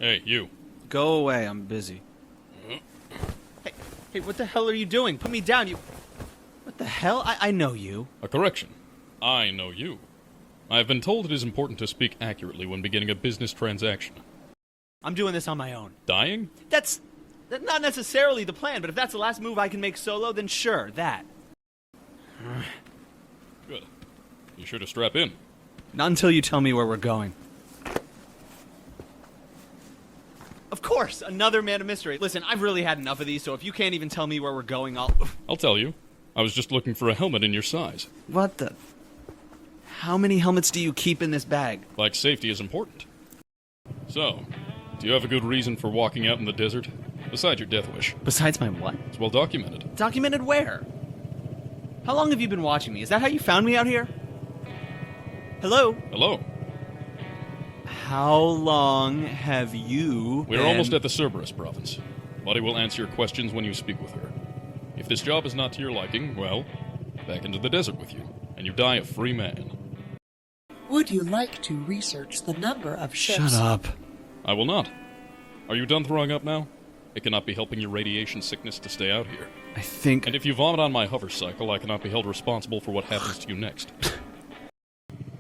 Hey, you. Go away, I'm busy. Hey, what the hell are you doing? Put me down, you... What the hell? I know you. A correction. I know you. I have been told it is important to speak accurately when beginning a business transaction. I'm doing this on my own. Dying? That's not necessarily the plan, but if that's the last move I can make solo, then sure, that. Good. You sure to strap in. Not until you tell me where we're going. Of course, another man of mystery. Listen, I've really had enough of these, so if you can't even tell me where we're going, I'll tell you. I was just looking for a helmet in your size. What the... How many helmets do you keep in this bag? Like safety is important. So, do you have a good reason for walking out in the desert? Besides your death wish. Besides my what? It's well documented. Documented where? How long have you been watching me? Is that how you found me out here? Hello? Hello. How long have you We're almost at the Cerberus province. Buddy will answer your questions when you speak with her. If this job is not to your liking, well, back into the desert with you, and you die a free man. Would you like to research the number of ships? Shut up. I will not. Are you done throwing up now? It cannot be helping your radiation sickness to stay out here. I think... And if you vomit on my hover cycle, I cannot be held responsible for what happens to you next.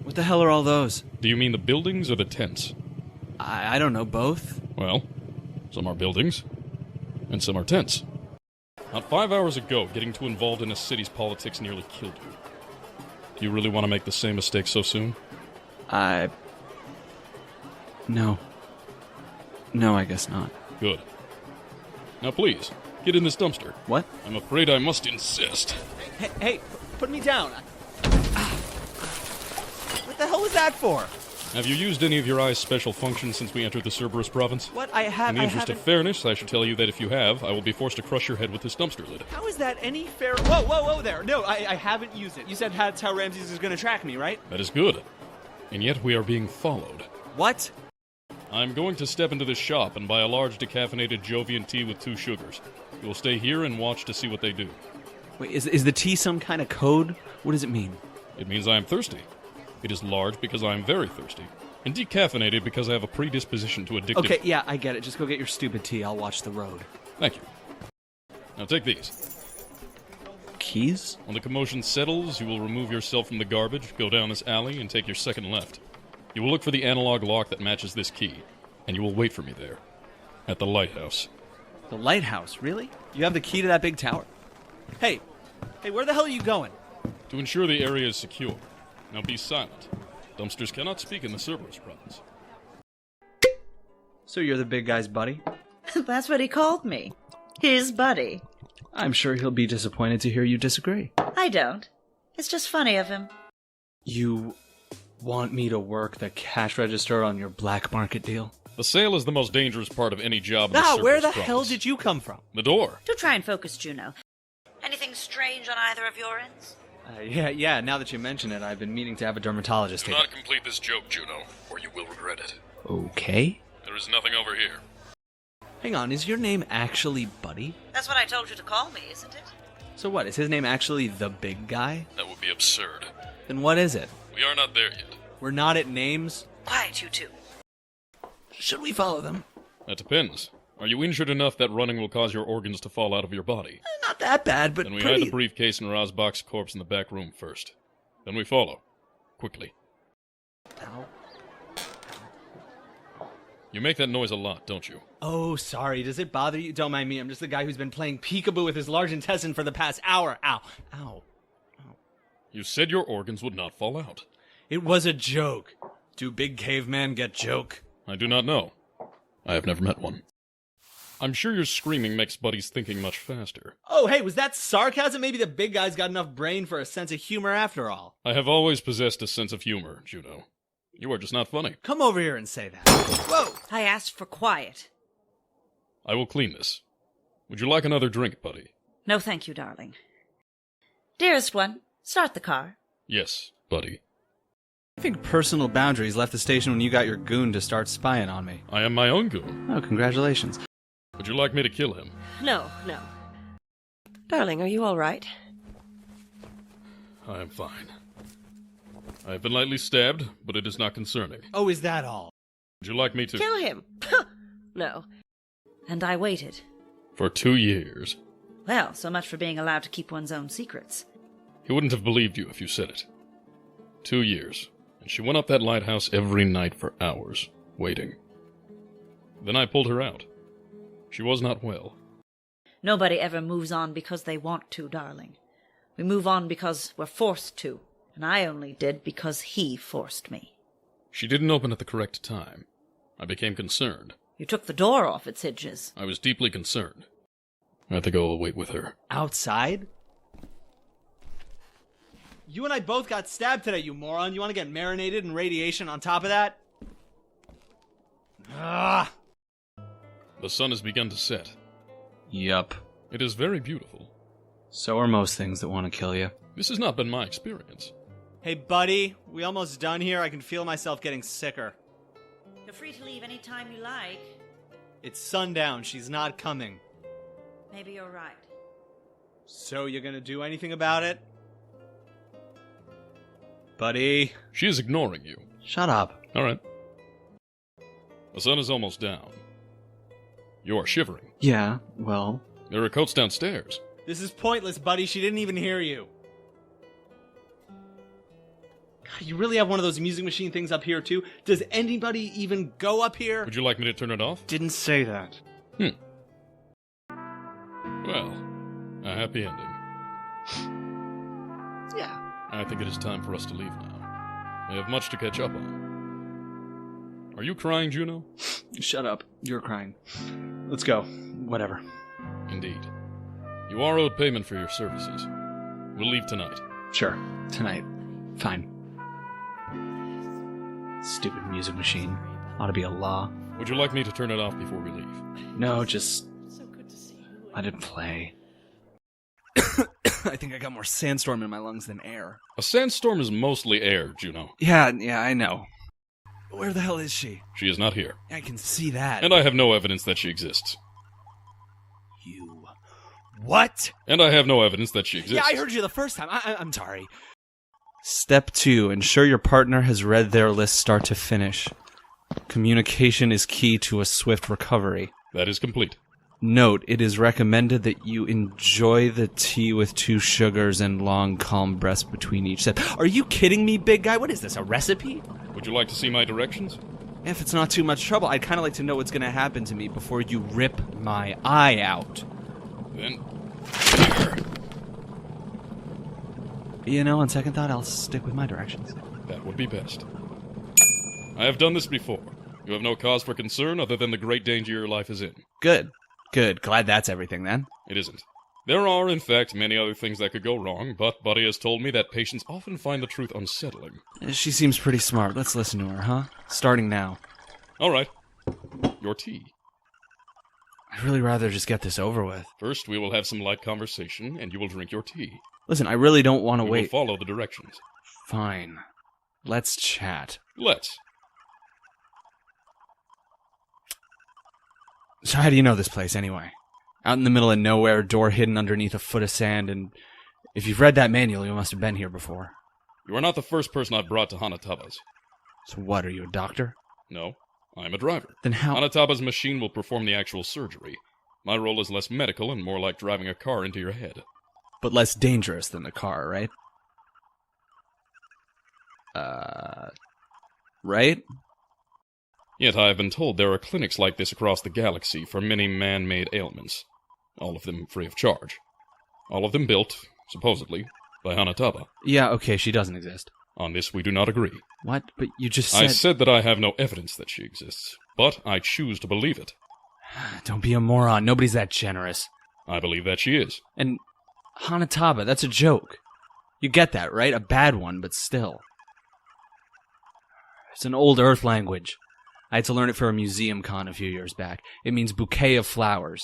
What the hell are all those? Do you mean the buildings or the tents? I don't know, both. Well, some are buildings, and some are tents. Not 5 hours ago, getting too involved in a city's politics nearly killed you. Do you really want to make the same mistake so soon? No. No, I guess not. Good. Now please, get in this dumpster. What? I'm afraid I must insist. Hey, put me down. What the hell was that for? Have you used any of your eyes' special functions since we entered the Cerberus province? What? In the interest of fairness, I should tell you that if you have, I will be forced to crush your head with this dumpster lid. How is that any fair... Whoa there. No, I haven't used it. You said that's how Ramses is going to track me, right? That is good. And yet we are being followed. What? I'm going to step into this shop and buy a large decaffeinated Jovian tea with 2 sugars. You will stay here and watch to see what they do. Wait, is the tea some kind of code? What does it mean? It means I am thirsty. It is large because I am very thirsty. And decaffeinated because I have a predisposition to addictive... Okay, yeah, I get it. Just go get your stupid tea. I'll watch the road. Thank you. Now take these. Keys? When the commotion settles, you will remove yourself from the garbage, go down this alley, and take your second left. You will look for the analog lock that matches this key, and you will wait for me there. At the lighthouse. The lighthouse? Really? You have the key to that big tower? Hey, where the hell are you going? To ensure the area is secure. Now be silent. Dumpsters cannot speak in the Cerberus province. So you're the big guy's buddy? That's what he called me. His buddy. I'm sure he'll be disappointed to hear you disagree. I don't. It's just funny of him. You want me to work the cash register on your black market deal? The sale is the most dangerous part of any job in the Cerberus where the province. hell did you come from? The door. Do try and focus, Juno. Anything strange on either of your ends? Yeah, now that you mention it, I've been meaning to have a dermatologist Do take not complete this joke, Juno, or you will regret it. Okay. There is nothing over here. Hang on, is your name actually Buddy? That's what I told you to call me, isn't it? So what, is his name actually the big guy? That would be absurd. Then what is it? We are not there yet. We're not at names? Quiet, you two. Should we follow them? That depends. Are you injured enough that running will cause your organs to fall out of your body? Not that bad, but Then we pretty... hide the briefcase and Rozbach's corpse in the back room first. Then we follow. Quickly. Ow. You make that noise a lot, don't you? Oh, sorry. Does it bother you? Don't mind me. I'm just the guy who's been playing peekaboo with his large intestine for the past hour. Ow. Ow. You said your organs would not fall out. It was a joke. Do big cavemen get joke? I do not know. I have never met one. I'm sure your screaming makes Buddy's thinking much faster. Oh, hey, was that sarcasm? Maybe the big guy's got enough brain for a sense of humor after all. I have always possessed a sense of humor, Juno. You are just not funny. Come over here and say that. Whoa! I asked for quiet. I will clean this. Would you like another drink, Buddy? No, thank you, darling. Dearest one, start the car. Yes, Buddy. I think personal boundaries left the station when you got your goon to start spying on me. I am my own goon. Oh, congratulations. Would you like me to kill him? No. Darling, are you all right? I am fine. I have been lightly stabbed, but it is not concerning. Oh, is that all? Would you like me to... Kill him! No. And I waited. For 2 years. Well, so much for being allowed to keep one's own secrets. He wouldn't have believed you if you said it. 2 years. And she went up that lighthouse every night for hours, waiting. Then I pulled her out. She was not well. Nobody ever moves on because they want to, darling. We move on because we're forced to. And I only did because he forced me. She didn't open at the correct time. I became concerned. You took the door off its hinges. I was deeply concerned. I think I will wait with her. Outside? You and I both got stabbed today, you moron. You want to get marinated in radiation on top of that? Ah! The sun has begun to set. Yup. It is very beautiful. So are most things that want to kill you. This has not been my experience. Hey, buddy, we almost done here. I can feel myself getting sicker. You're free to leave any time you like. It's sundown. She's not coming. Maybe you're right. So you're gonna do anything about it? Buddy. She is ignoring you. Shut up. All right. The sun is almost down. You are shivering. Yeah, well. There are coats downstairs. This is pointless, buddy. She didn't even hear you. God, you really have one of those music machine things up here, too? Does anybody even go up here? Would you like me to turn it off? Didn't say that. Well, a happy ending. Yeah. I think it is time for us to leave now. We have much to catch up on. Are you crying, Juno? Shut up. You're crying. Let's go. Whatever. Indeed. You are owed payment for your services. We'll leave tonight. Sure. Tonight. Fine. Stupid music machine. Ought to be a law. Would you like me to turn it off before we leave? No, just let it play. I think I got more sandstorm in my lungs than air. A sandstorm is mostly air, Juno. Yeah, I know. Where the hell is she? She is not here. I can see that. And I have no evidence that she exists. You... What? And I have no evidence that she exists. Yeah, I heard you the first time. I'm sorry. Step 2. Ensure your partner has read their list start to finish. Communication is key to a swift recovery. That is complete. Note, it is recommended that you enjoy the tea with 2 sugars and long, calm breaths between each sip. Are you kidding me, big guy? What is this, a recipe? Would you like to see my directions? If it's not too much trouble, I'd kind of like to know what's going to happen to me before you rip my eye out. Then... You know, on second thought, I'll stick with my directions. That would be best. I have done this before. You have no cause for concern other than the great danger your life is in. Good. Glad that's everything, then. It isn't. There are, in fact, many other things that could go wrong, but Buddy has told me that patients often find the truth unsettling. She seems pretty smart. Let's listen to her, huh? Starting now. All right. Your tea. I'd really rather just get this over with. First, we will have some light conversation, and you will drink your tea. Listen, I really don't want to We wait. will follow the directions. Fine. Let's chat. Let's. So how do you know this place, anyway? Out in the middle of nowhere, door hidden underneath a foot of sand, and if you've read that manual, you must have been here before. You are not the first person I've brought to Hanataba's. So what, are you a doctor? No, I am a driver. Then how— Hanataba's machine will perform the actual surgery. My role is less medical and more like driving a car into your head. But less dangerous than the car, right? Right? Yet I have been told there are clinics like this across the galaxy for many man-made ailments. All of them free of charge. All of them built, supposedly, by Hanataba. Yeah, okay, she doesn't exist. On this we do not agree. What? But you just said— I said that I have no evidence that she exists, but I choose to believe it. Don't be a moron. Nobody's that generous. I believe that she is. And Hanataba, that's a joke. You get that, right? A bad one, but still. It's an old Earth language. I had to learn it for a museum con a few years back. It means bouquet of flowers.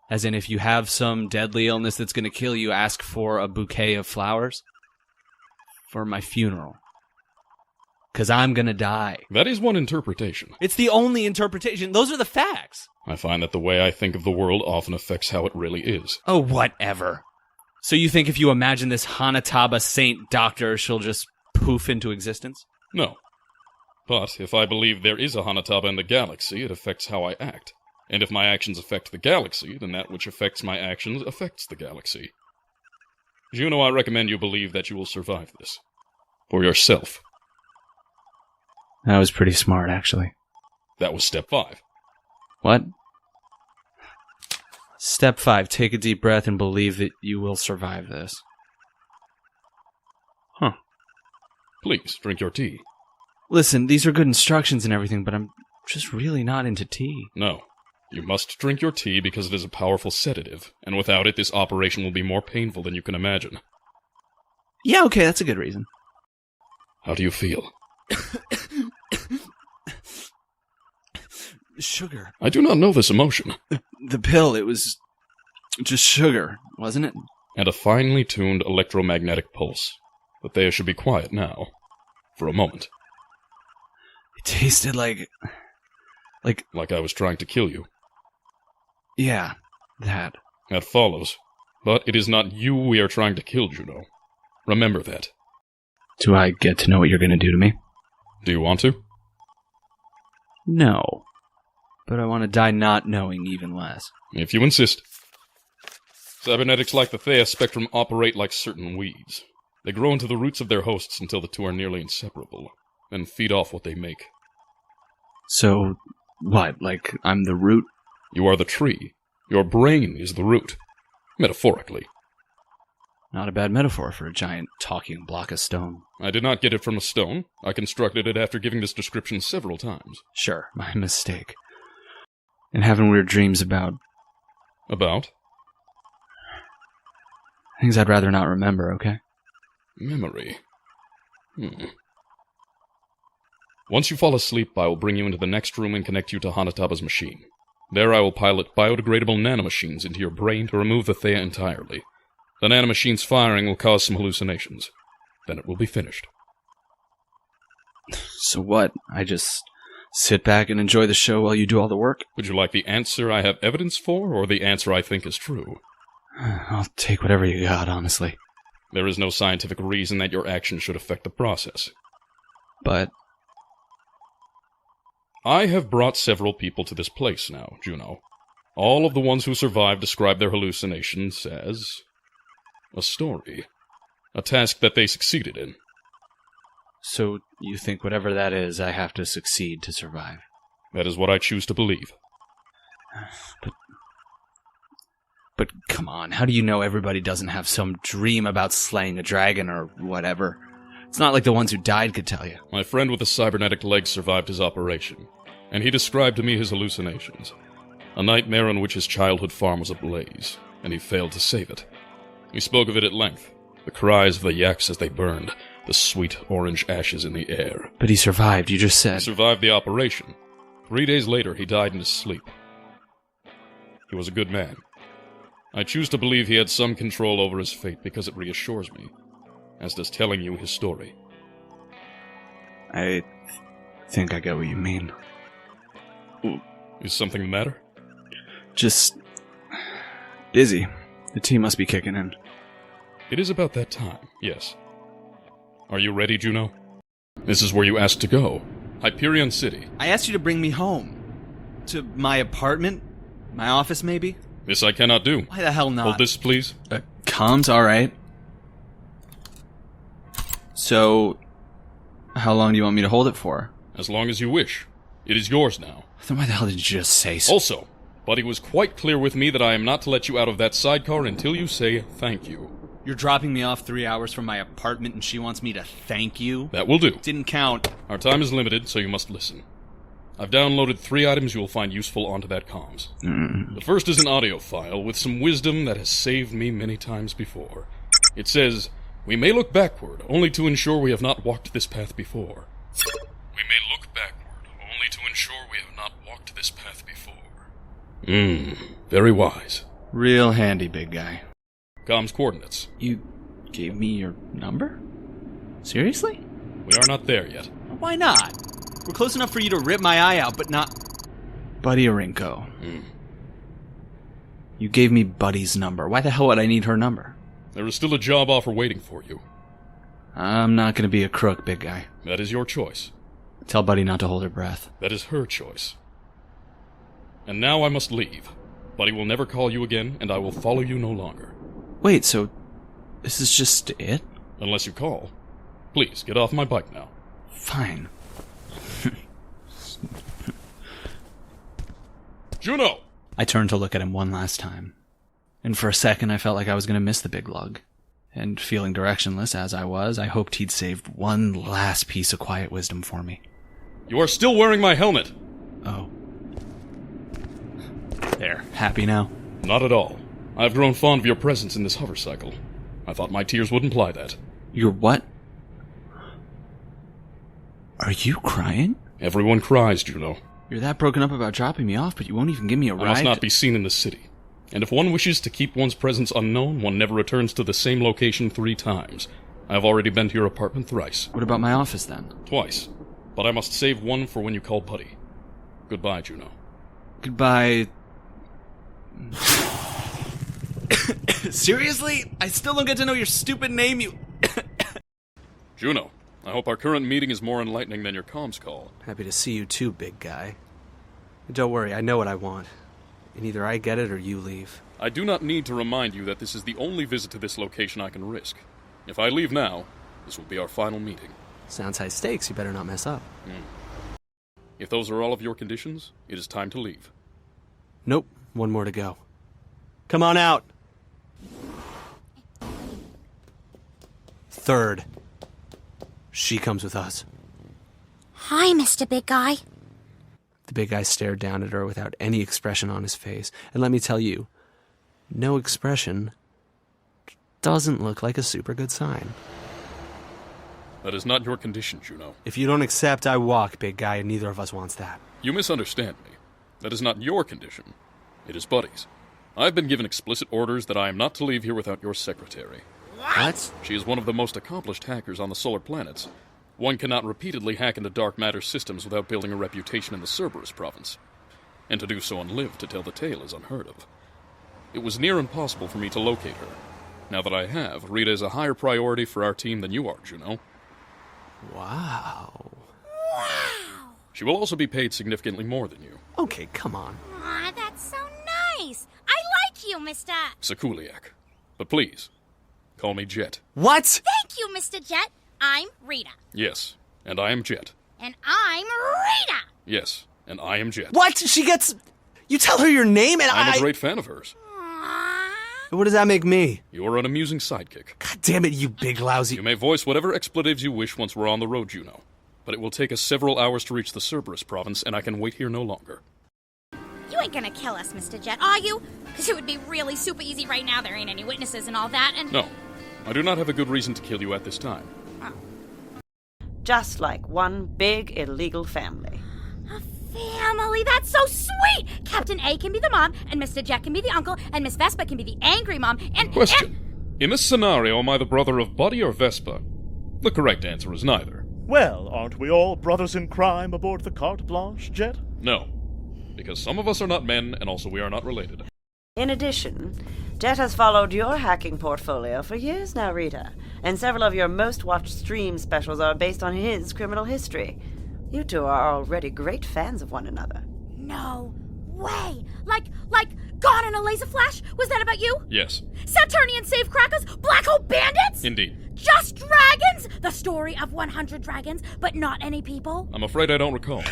As in, if you have some deadly illness that's going to kill you, ask for a bouquet of flowers. For my funeral. Because I'm going to die. That is one interpretation. It's the only interpretation. Those are the facts. I find that the way I think of the world often affects how it really is. Oh, whatever. So you think if you imagine this Hanataba saint doctor, she'll just poof into existence? No. But if I believe there is a Hanataba in the galaxy, it affects how I act. And if my actions affect the galaxy, then that which affects my actions affects the galaxy. Juno, I recommend you believe that you will survive this. For yourself. That was pretty smart, actually. That was step 5. What? Step 5, take a deep breath and believe that you will survive this. Huh. Please, drink your tea. Listen, these are good instructions and everything, but I'm just really not into tea. No. You must drink your tea because it is a powerful sedative, and without it, this operation will be more painful than you can imagine. Yeah, okay, that's a good reason. How do you feel? Sugar. I do not know this emotion. The pill, it was just sugar, wasn't it? And a finely tuned electromagnetic pulse. But they should be quiet now. For a moment. It tasted like I was trying to kill you. Yeah, that. That follows. But it is not you we are trying to kill, Juno. Remember that. Do I get to know what you're going to do to me? Do you want to? No. But I want to die not knowing even less. If you insist. Cybernetics like the Theia spectrum operate like certain weeds. They grow into the roots of their hosts until the two are nearly inseparable, then feed off what they make. So, what, like I'm the root? You are the tree. Your brain is the root. Metaphorically. Not a bad metaphor for a giant talking block of stone. I did not get it from a stone. I constructed it after giving this description several times. Sure, my mistake. And having weird dreams about... About? Things I'd rather not remember, okay? Memory. Once you fall asleep, I will bring you into the next room and connect you to Hanataba's machine. There I will pilot biodegradable nanomachines into your brain to remove the Theia entirely. The nanomachine's firing will cause some hallucinations. Then it will be finished. So what? I just sit back and enjoy the show while you do all the work? Would you like the answer I have evidence for, or the answer I think is true? I'll take whatever you got, honestly. There is no scientific reason that your actions should affect the process. But... I have brought several people to this place now, Juno. All of the ones who survived describe their hallucinations as... a story. A task that they succeeded in. So you think whatever that is, I have to succeed to survive? That is what I choose to believe. But come on, how do you know everybody doesn't have some dream about slaying a dragon or whatever? It's not like the ones who died could tell you. My friend with the cybernetic legs survived his operation, and he described to me his hallucinations. A nightmare in which his childhood farm was ablaze, and he failed to save it. He spoke of it at length. The cries of the yaks as they burned, the sweet orange ashes in the air. But he survived, you just said. He survived the operation. 3 days later, he died in his sleep. He was a good man. I choose to believe he had some control over his fate because it reassures me, as does telling you his story. I think I get what you mean. Is something the matter? Just... dizzy. The tea must be kicking in. It is about that time, yes. Are you ready, Juno? This is where you asked to go. Hyperion City. I asked you to bring me home. To my apartment? My office, maybe? This I cannot do. Why the hell not? Hold this, please. Comms, alright. So, how long do you want me to hold it for? As long as you wish. It is yours now. Then why the hell did you just say so? Also, Buddy was quite clear with me that I am not to let you out of that sidecar until you say thank you. You're dropping me off 3 hours from my apartment and she wants me to thank you? That will do. Didn't count. Our time is limited, so you must listen. I've downloaded 3 items you will find useful onto that comms. The first is an audio file with some wisdom that has saved me many times before. It says, "We may look backward, only to ensure we have not walked this path before." We may look backward, only to ensure we have not walked this path before. Very wise. Real handy, big guy. Comms coordinates. You gave me your number? Seriously? We are not there yet. Why not? We're close enough for you to rip my eye out, but not... Buddy Orinko. You gave me Buddy's number. Why the hell would I need her number? There is still a job offer waiting for you. I'm not gonna be a crook, big guy. That is your choice. Tell Buddy not to hold her breath. That is her choice. And now I must leave. Buddy will never call you again, and I will follow you no longer. Wait, so this is just it? Unless you call. Please, get off my bike now. Fine. Juno! I turned to look at him one last time. And for a second I felt like I was going to miss the big lug. And feeling directionless as I was, I hoped he'd saved one last piece of quiet wisdom for me. You are still wearing my helmet! Oh. There, happy now? Not at all. I've grown fond of your presence in this hover cycle. I thought my tears would imply that. You're what? Are you crying? Everyone cries, Juno. You're that broken up about dropping me off, but you won't even give me a ride? I must not be seen in the city. And if one wishes to keep one's presence unknown, one never returns to the same location 3 times. I have already been to your apartment thrice. What about my office, then? Twice. But I must save one for when you call Buddy. Goodbye, Juno. Goodbye. Seriously? I still don't get to know your stupid name, you... Juno, I hope our current meeting is more enlightening than your comms call. Happy to see you too, big guy. Don't worry, I know what I want. And either I get it or you leave. I do not need to remind you that this is the only visit to this location I can risk. If I leave now, this will be our final meeting. Sounds high stakes, you better not mess up. If those are all of your conditions, it is time to leave. Nope, one more to go. Come on out! Third. She comes with us. Hi, Mr. Big Guy. The big guy stared down at her without any expression on his face. And let me tell you, no expression doesn't look like a super good sign. That is not your condition, Juno. If you don't accept, I walk, big guy, and neither of us wants that. You misunderstand me. That is not your condition. It is Buddy's. I've been given explicit orders that I am not to leave here without your secretary. What? She is one of the most accomplished hackers on the solar planets. One cannot repeatedly hack into dark matter systems without building a reputation in the Cerberus province. And to do so and live to tell the tale is unheard of. It was near impossible for me to locate her. Now that I have, Rita is a higher priority for our team than you are, Juno. Wow. She will also be paid significantly more than you. Okay, come on. Aw, that's so nice. I like you, Mr. Sikuliaq. But please, call me Jet. What? Thank you, Mr. Jet. I'm Rita. Yes, and I am Jet. And I'm Rita. Yes, and I am Jet. What? She gets... You tell her your name and I'm a great fan of hers. Aww. What does that make me? You're an amusing sidekick. God damn it, you big lousy... You may voice whatever expletives you wish once we're on the road, Juno. But it will take us several hours to reach the Cerberus province, and I can wait here no longer. You ain't gonna kill us, Mr. Jet, are you? Because it would be really super easy right now. There ain't any witnesses and all that, and... No, I do not have a good reason to kill you at this time. Just like one big illegal family. A family, that's so sweet! Captain A can be the mom, and Mr. Jet can be the uncle, and Miss Vespa can be the angry mom, and... Question. In this scenario, am I the brother of Buddy or Vespa? The correct answer is neither. Well, aren't we all brothers in crime aboard the Carte Blanche, Jet? No, because some of us are not men, and also we are not related. In addition, Jet has followed your hacking portfolio for years now, Rita, and several of your most watched stream specials are based on his criminal history. You two are already great fans of one another. No way! Like, Gone in a Laser Flash? Was that about you? Yes. Saturnian Safecrackers? Black Hole Bandits? Indeed. Just Dragons? The story of 100 dragons, but not any people? I'm afraid I don't recall.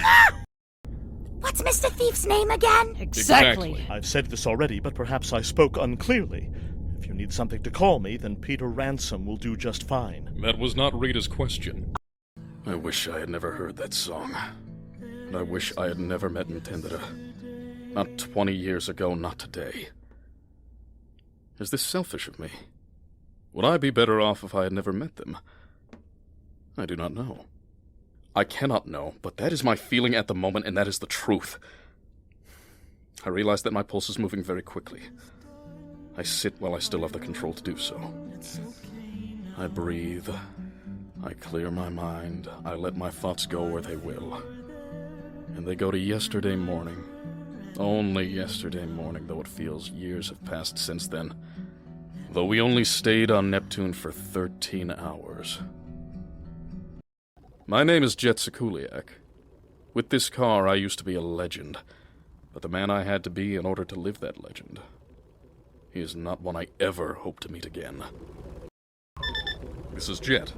What's Mr. Thief's name again? Exactly. I've said this already, but perhaps I spoke unclearly. If you need something to call me, then Peter Ransom will do just fine. That was not Rita's question. I wish I had never heard that song. And I wish I had never met Ntendera. Not 20 years ago, not today. Is this selfish of me? Would I be better off if I had never met them? I do not know. I cannot know, but that is my feeling at the moment, and that is the truth. I realize that my pulse is moving very quickly. I sit while I still have the control to do so. I breathe. I clear my mind. I let my thoughts go where they will. And they go to yesterday morning. Only yesterday morning, though it feels years have passed since then. Though we only stayed on Neptune for 13 hours. My name is Jet Sikuliaq, With this car, I used to be a legend, but the man I had to be in order to live that legend, he is not one I ever hope to meet again. This is Jet.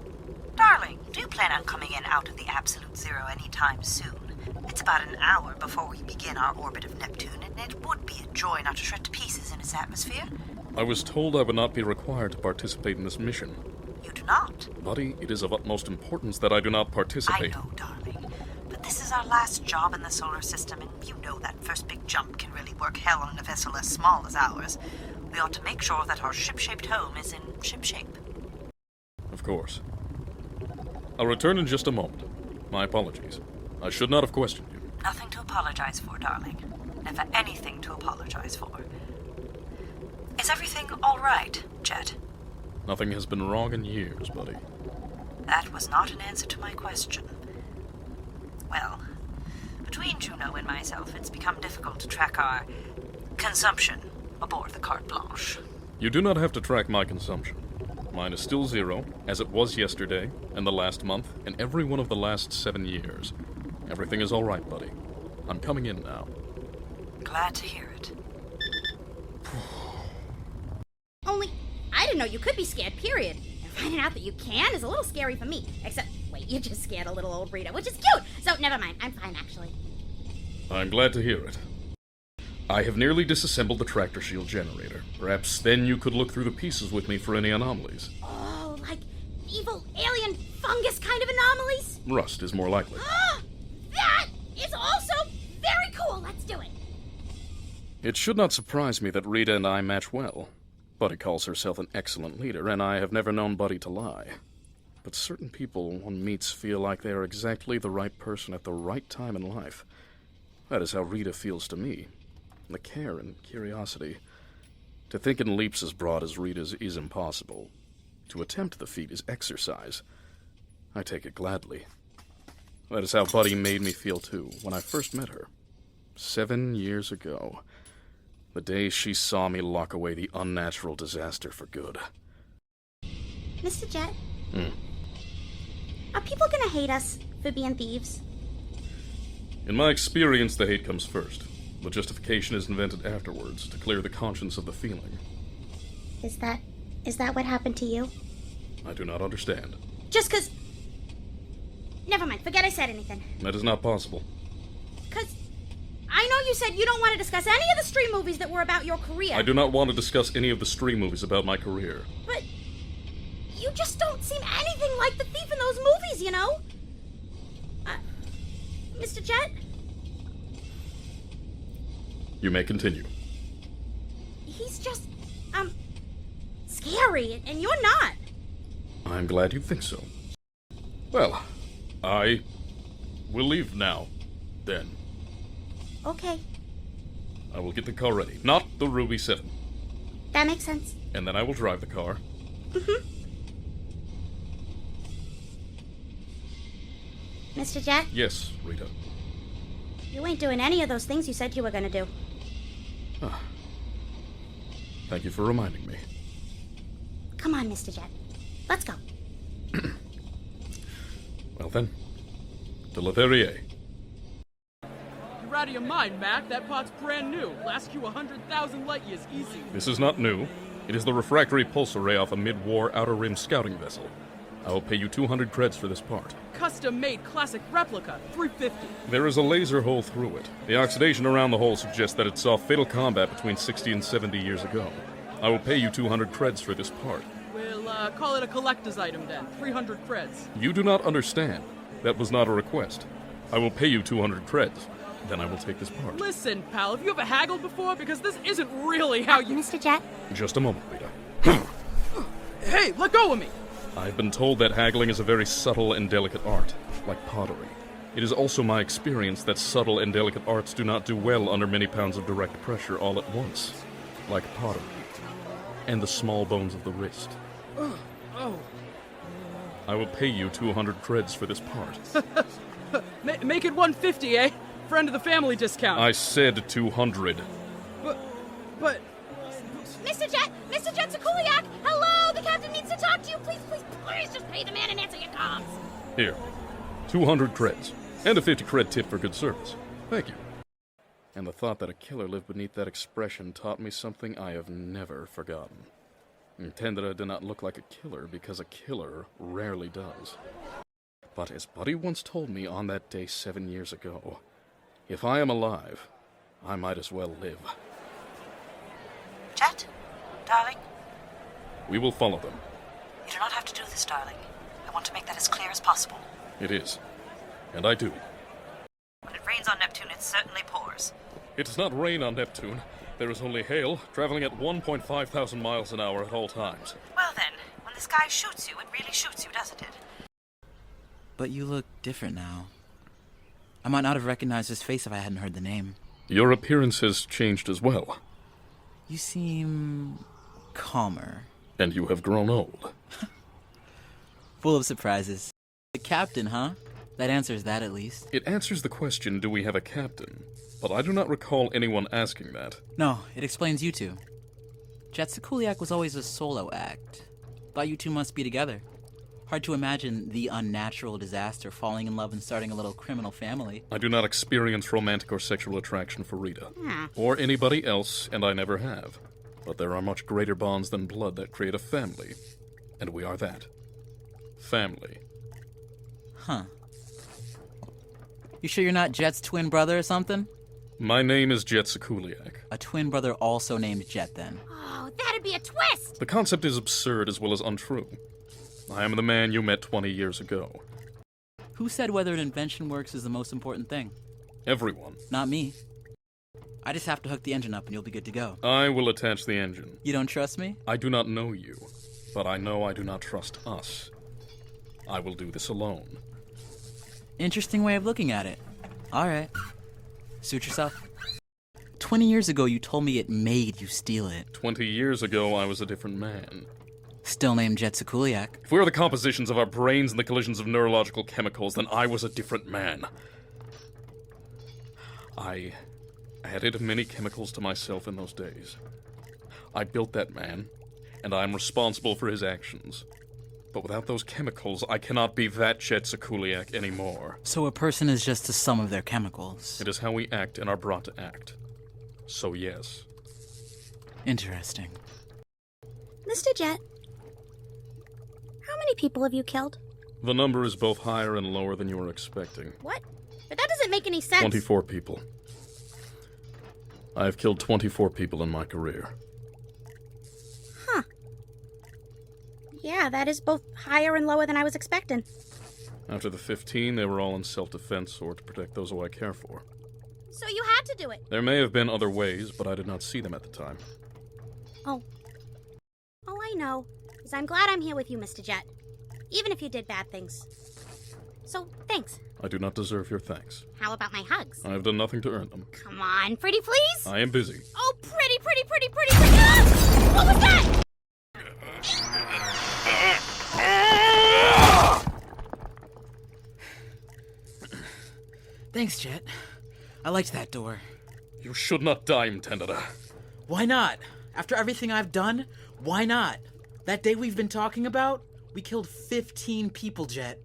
Darling, do plan on coming in out of the absolute zero anytime soon. It's about an hour before we begin our orbit of Neptune, and it would be a joy not to shred to pieces in its atmosphere. I was told I would not be required to participate in this mission. You do not. Buddy, it is of utmost importance that I do not participate. I know, darling. But this is our last job in the solar system, and you know that first big jump can really work hell on a vessel as small as ours. We ought to make sure that our ship-shaped home is in ship-shape. Of course. I'll return in just a moment. My apologies. I should not have questioned you. Nothing to apologize for, darling. Never anything to apologize for. Is everything all right, Jet? Nothing has been wrong in years, buddy. That was not an answer to my question. Well, between Juno and myself, it's become difficult to track our consumption aboard the Carte Blanche. You do not have to track my consumption. Mine is still 0, as it was yesterday, and the last month, and every one of the last 7 years. Everything is all right, buddy. I'm coming in now. Glad to hear it. Only, I didn't know you could be scared, period. And finding out that you can is a little scary for me. Except, wait, you just scared a little old Rita, which is cute! So, never mind. I'm fine, actually. I'm glad to hear it. I have nearly disassembled the tractor shield generator. Perhaps then you could look through the pieces with me for any anomalies. Oh, like evil alien fungus kind of anomalies? Rust is more likely. That is also very cool! Let's do it! It should not surprise me that Rita and I match well. Buddy calls herself an excellent leader, and I have never known Buddy to lie. But certain people one meets feel like they are exactly the right person at the right time in life. That is how Rita feels to me. The care and curiosity. To think in leaps as broad as Rita's is impossible. To attempt the feat is exercise. I take it gladly. That is how Buddy made me feel, too, when I first met her. 7 years ago. The day she saw me lock away the unnatural disaster for good. Mr. Jet? Are people gonna hate us for being thieves? In my experience, the hate comes first. The justification is invented afterwards, to clear the conscience of the feeling. Is that what happened to you? I do not understand. Just 'cause... Never mind, forget I said anything. That is not possible. 'Cause I know you said you don't want to discuss any of the stream movies that were about your career. I do not want to discuss any of the stream movies about my career. But you just don't seem anything like the thief in those movies, you know? Mr. Jet? You may continue. He's just, scary, and you're not. I'm glad you think so. Well, I will leave now, then. Okay, I will get the car ready, not the Ruby 7. that makes sense. And then I will drive the car. Mr. Jet, Yes, Rita. you ain't doing any of those things you said you were gonna do. Thank you for reminding me. Come on, Mr. Jet. Let's go. Well then, to Leverrier. You're out of your mind, Mac. That pod's brand new. Lasts you 100,000 light years easy. This is not new. It is the refractory pulse array off a mid-war outer rim scouting vessel. I will pay you 200 creds for this part. Custom-made classic replica, 350. There is a laser hole through it. The oxidation around the hole suggests that it saw fatal combat between 60 and 70 years ago. I will pay you 200 creds for this part. We'll call it a collector's item then. 300 creds. You do not understand. That was not a request. I will pay you 200 creds. Then I will take this part. Listen, pal, have you ever haggled before? Because this isn't really how you... Mr. Jet? Just a moment, Rita. Hey, let go of me! I've been told that haggling is a very subtle and delicate art, like pottery. It is also my experience that subtle and delicate arts do not do well under many pounds of direct pressure all at once, like pottery, and the small bones of the wrist. Oh. I will pay you 200 creds for this part. Make it 150, eh? Friend of the family discount. I said 200. But... Mr. Jet! Mr. Jet Sikuliaq! Hello! The captain needs to talk to you! Please, please, please just pay the man and answer your comms! Here, 200 creds. And a 50 cred tip for good service. Thank you. And the thought that a killer lived beneath that expression taught me something I have never forgotten. Tendra did not look like a killer because a killer rarely does. But as Buddy once told me on that day 7 years ago, if I am alive, I might as well live. Jet, darling? We will follow them. You do not have to do this, darling. I want to make that as clear as possible. It is. And I do. When it rains on Neptune, it certainly pours. It does not rain on Neptune. There is only hail, traveling at 1.5 thousand miles an hour at all times. Well then, when the sky shoots you, it really shoots you, doesn't it? But you look different now. I might not have recognized his face if I hadn't heard the name. Your appearance has changed as well. You seem calmer. And you have grown old. Full of surprises. The captain, huh? That answers that, at least. It answers the question, do we have a captain? But I do not recall anyone asking that. No, it explains you two. Sikuliaq was always a solo act. Thought you two must be together. Hard to imagine the unnatural disaster, falling in love and starting a little criminal family. I do not experience romantic or sexual attraction for Rita. Or anybody else, and I never have. But there are much greater bonds than blood that create a family. And we are that. Family. Huh. You sure you're not Jet's twin brother or something? My name is Jet Sikuliaq. A twin brother also named Jet, then. Oh, that'd be a twist! The concept is absurd as well as untrue. I am the man you met 20 years ago. Who said whether an invention works is the most important thing? Everyone. Not me. I just have to hook the engine up and you'll be good to go. I will attach the engine. You don't trust me? I do not know you, but I know I do not trust us. I will do this alone. Interesting way of looking at it. All right. Suit yourself. 20 years ago, you told me it made you steal it. 20 years ago, I was a different man. Still named Jet Sikuliaq. If we are the compositions of our brains and the collisions of neurological chemicals, then I was a different man. I added many chemicals to myself in those days. I built that man, and I am responsible for his actions. But without those chemicals, I cannot be that Jet Sikuliaq anymore. So a person is just the sum of their chemicals. It is how we act and are brought to act. So yes. Interesting. Mr. Jet, how many people have you killed? The number is both higher and lower than you were expecting. What? But that doesn't make any sense. 24 people. I have killed 24 people in my career. Huh. Yeah, that is both higher and lower than I was expecting. After the 15, they were all in self-defense or to protect those who I care for. So you had to do it. There may have been other ways, but I did not see them at the time. Oh. Oh, I know. Because I'm glad I'm here with you, Mr. Jet. Even if you did bad things. So, thanks. I do not deserve your thanks. How about my hugs? I have done nothing to earn them. Come on, pretty please? I am busy. Oh, pretty. Ah! What was that? Thanks, Jet. I liked that door. You should not die, Tendra. Why not? After everything I've done, why not? That day we've been talking about, we killed 15 people, Jet.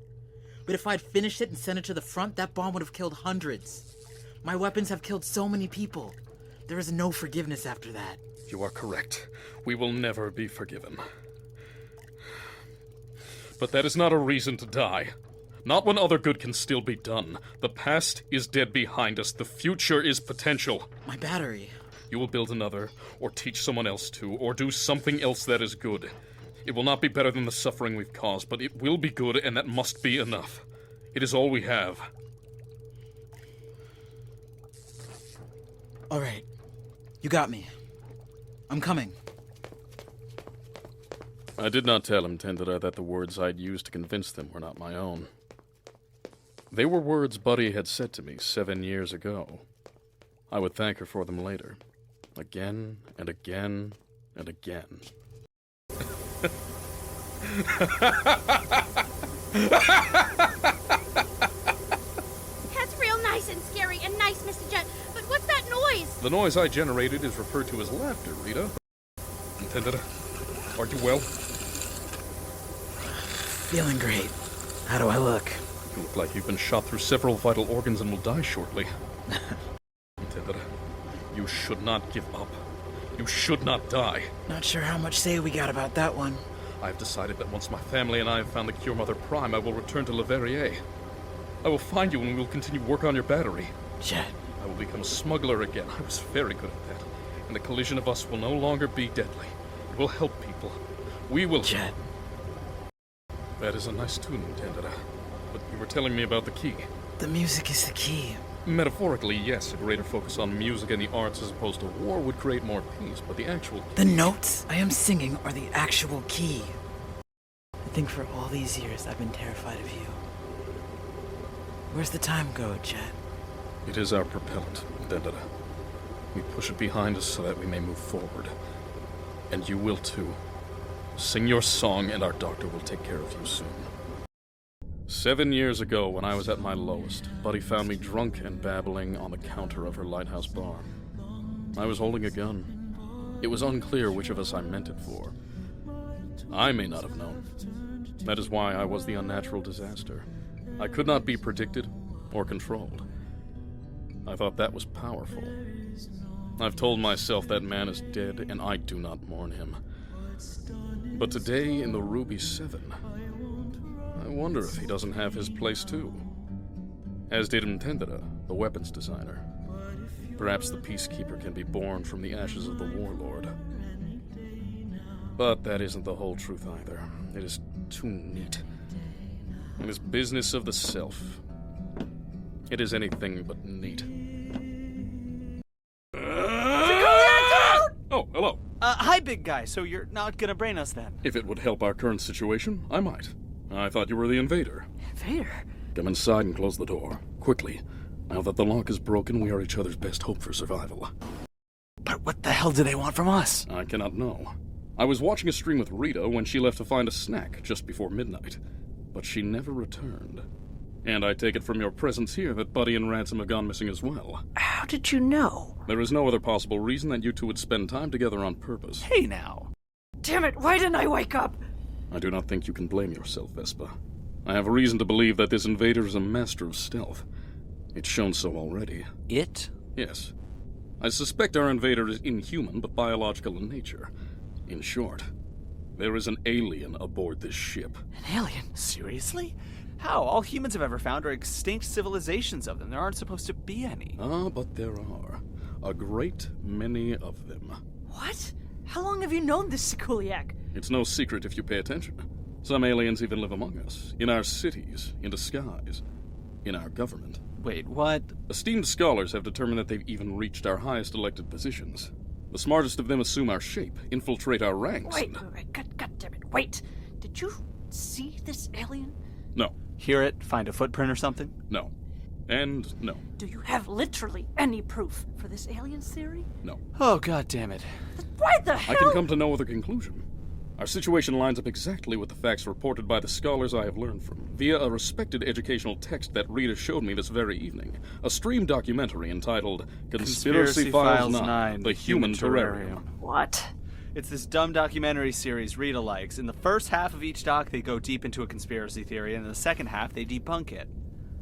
But if I'd finished it and sent it to the front, that bomb would have killed hundreds. My weapons have killed so many people. There is no forgiveness after that. You are correct. We will never be forgiven. But that is not a reason to die. Not when other good can still be done. The past is dead behind us. The future is potential. My battery. You will build another, or teach someone else to, or do something else that is good. It will not be better than the suffering we've caused, but it will be good, and that must be enough. It is all we have. All right. You got me. I'm coming. I did not tell him, Tendra, that the words I'd used to convince them were not my own. They were words Buddy had said to me 7 years ago. I would thank her for them later. Again and again and again. That's real nice and scary and nice, Mr. Jet. But what's that noise? The noise I generated is referred to as laughter, Rita. Tendra, are you well? Feeling great. How do I look? You look like you've been shot through several vital organs and will die shortly. Tendera, you should not give up. You should not die. Not sure how much say we got about that one. I've decided that once my family and I have found the cure Mother Prime, I will return to Leverrier. I will find you and we will continue work on your battery. Jet. I will become a smuggler again. I was very good at that. And the collision of us will no longer be deadly. It will help people. We will... Jet. That is a nice tune, Tendera. But you were telling me about the key. The music is the key. Metaphorically, yes, a greater focus on music and the arts as opposed to war would create more peace, but the actual... The notes I am singing are the actual key. I think for all these years I've been terrified of you. Where's the time go, Jet? It is our propellant, Tendera. We push it behind us so that we may move forward. And you will too. Sing your song and our doctor will take care of you soon. 7 years ago, when I was at my lowest, Buddy found me drunk and babbling on the counter of her lighthouse bar. I was holding a gun. It was unclear which of us I meant it for. I may not have known. That is why I was the unnatural disaster. I could not be predicted or controlled. I thought that was powerful. I've told myself that man is dead, and I do not mourn him. But today, in the Ruby 7, I wonder if he doesn't have his place too. As did Tendera, the weapons designer. Perhaps the Peacekeeper can be born from the ashes of the Warlord. But that isn't the whole truth either. It is too neat. It is business of the self. It is anything but neat. Oh, hello. Hi, big guy. So you're not gonna brain us then? If it would help our current situation, I might. I thought you were the invader. Invader? Come inside and close the door. Quickly. Now that the lock is broken, we are each other's best hope for survival. But what the hell do they want from us? I cannot know. I was watching a stream with Rita when she left to find a snack just before midnight. But she never returned. And I take it from your presence here that Buddy and Ransom have gone missing as well. How did you know? There is no other possible reason that you two would spend time together on purpose. Hey now. Damn it, why didn't I wake up? I do not think you can blame yourself, Vespa. I have reason to believe that this invader is a master of stealth. It's shown so already. It? Yes. I suspect our invader is inhuman, but biological in nature. In short, there is an alien aboard this ship. An alien? Seriously? How? All humans have ever found are extinct civilizations of them. There aren't supposed to be any. Ah, but there are. A great many of them. What? How long have you known this Sikuliaq? It's no secret if you pay attention. Some aliens even live among us, in our cities, in disguise, in our government. Wait, what? Esteemed scholars have determined that they've even reached our highest elected positions. The smartest of them assume our shape, infiltrate our ranks. Wait, God damn it, wait. Did you see this alien? No. Hear it? Find a footprint or something? No. And no. Do you have literally any proof for this alien theory? No. Oh, god damn it. Why the hell? I can come to no other conclusion. Our situation lines up exactly with the facts reported by the scholars I have learned from, via a respected educational text that Rita showed me this very evening. A streamed documentary entitled Conspiracy Files 9, The Human Terrarium. What? It's this dumb documentary series Rita likes. In the first half of each doc, they go deep into a conspiracy theory, and in the second half, they debunk it.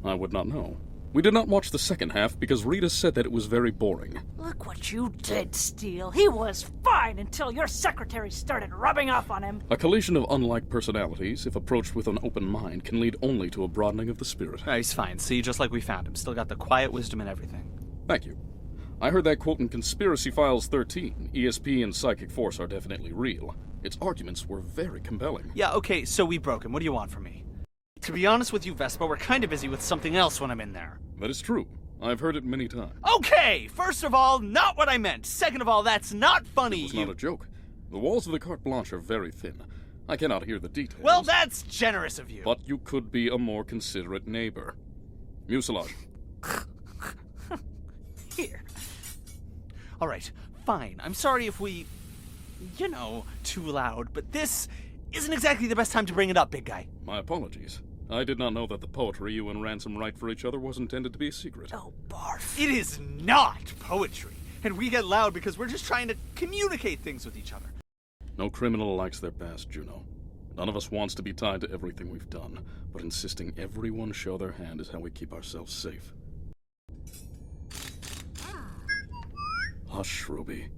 I would not know. We did not watch the second half because Rita said that it was very boring. Look what you did, Steel. He was fine until your secretary started rubbing off on him. A collision of unlike personalities, if approached with an open mind, can lead only to a broadening of the spirit. He's fine. See, just like we found him. Still got the quiet wisdom and everything. Thank you. I heard that quote in Conspiracy Files 13. ESP and psychic force are definitely real. Its arguments were very compelling. Yeah, okay, so we broke him. What do you want from me? To be honest with you, Vespa, we're kind of busy with something else when I'm in there. That is true. I've heard it many times. Okay! First of all, not what I meant. Second of all, that's not funny. It's not a joke. The walls of the carte blanche are very thin. I cannot hear the details. Well, that's generous of you. But you could be a more considerate neighbor. Mucilage. Here. All right, fine. I'm sorry if we, too loud, but this isn't exactly the best time to bring it up, big guy. My apologies. I did not know that the poetry you and Ransom write for each other was intended to be a secret. Oh, barf. It is not poetry. And we get loud because we're just trying to communicate things with each other. No criminal likes their past, Juno. None of us wants to be tied to everything we've done, but insisting everyone show their hand is how we keep ourselves safe. Hush, Ruby.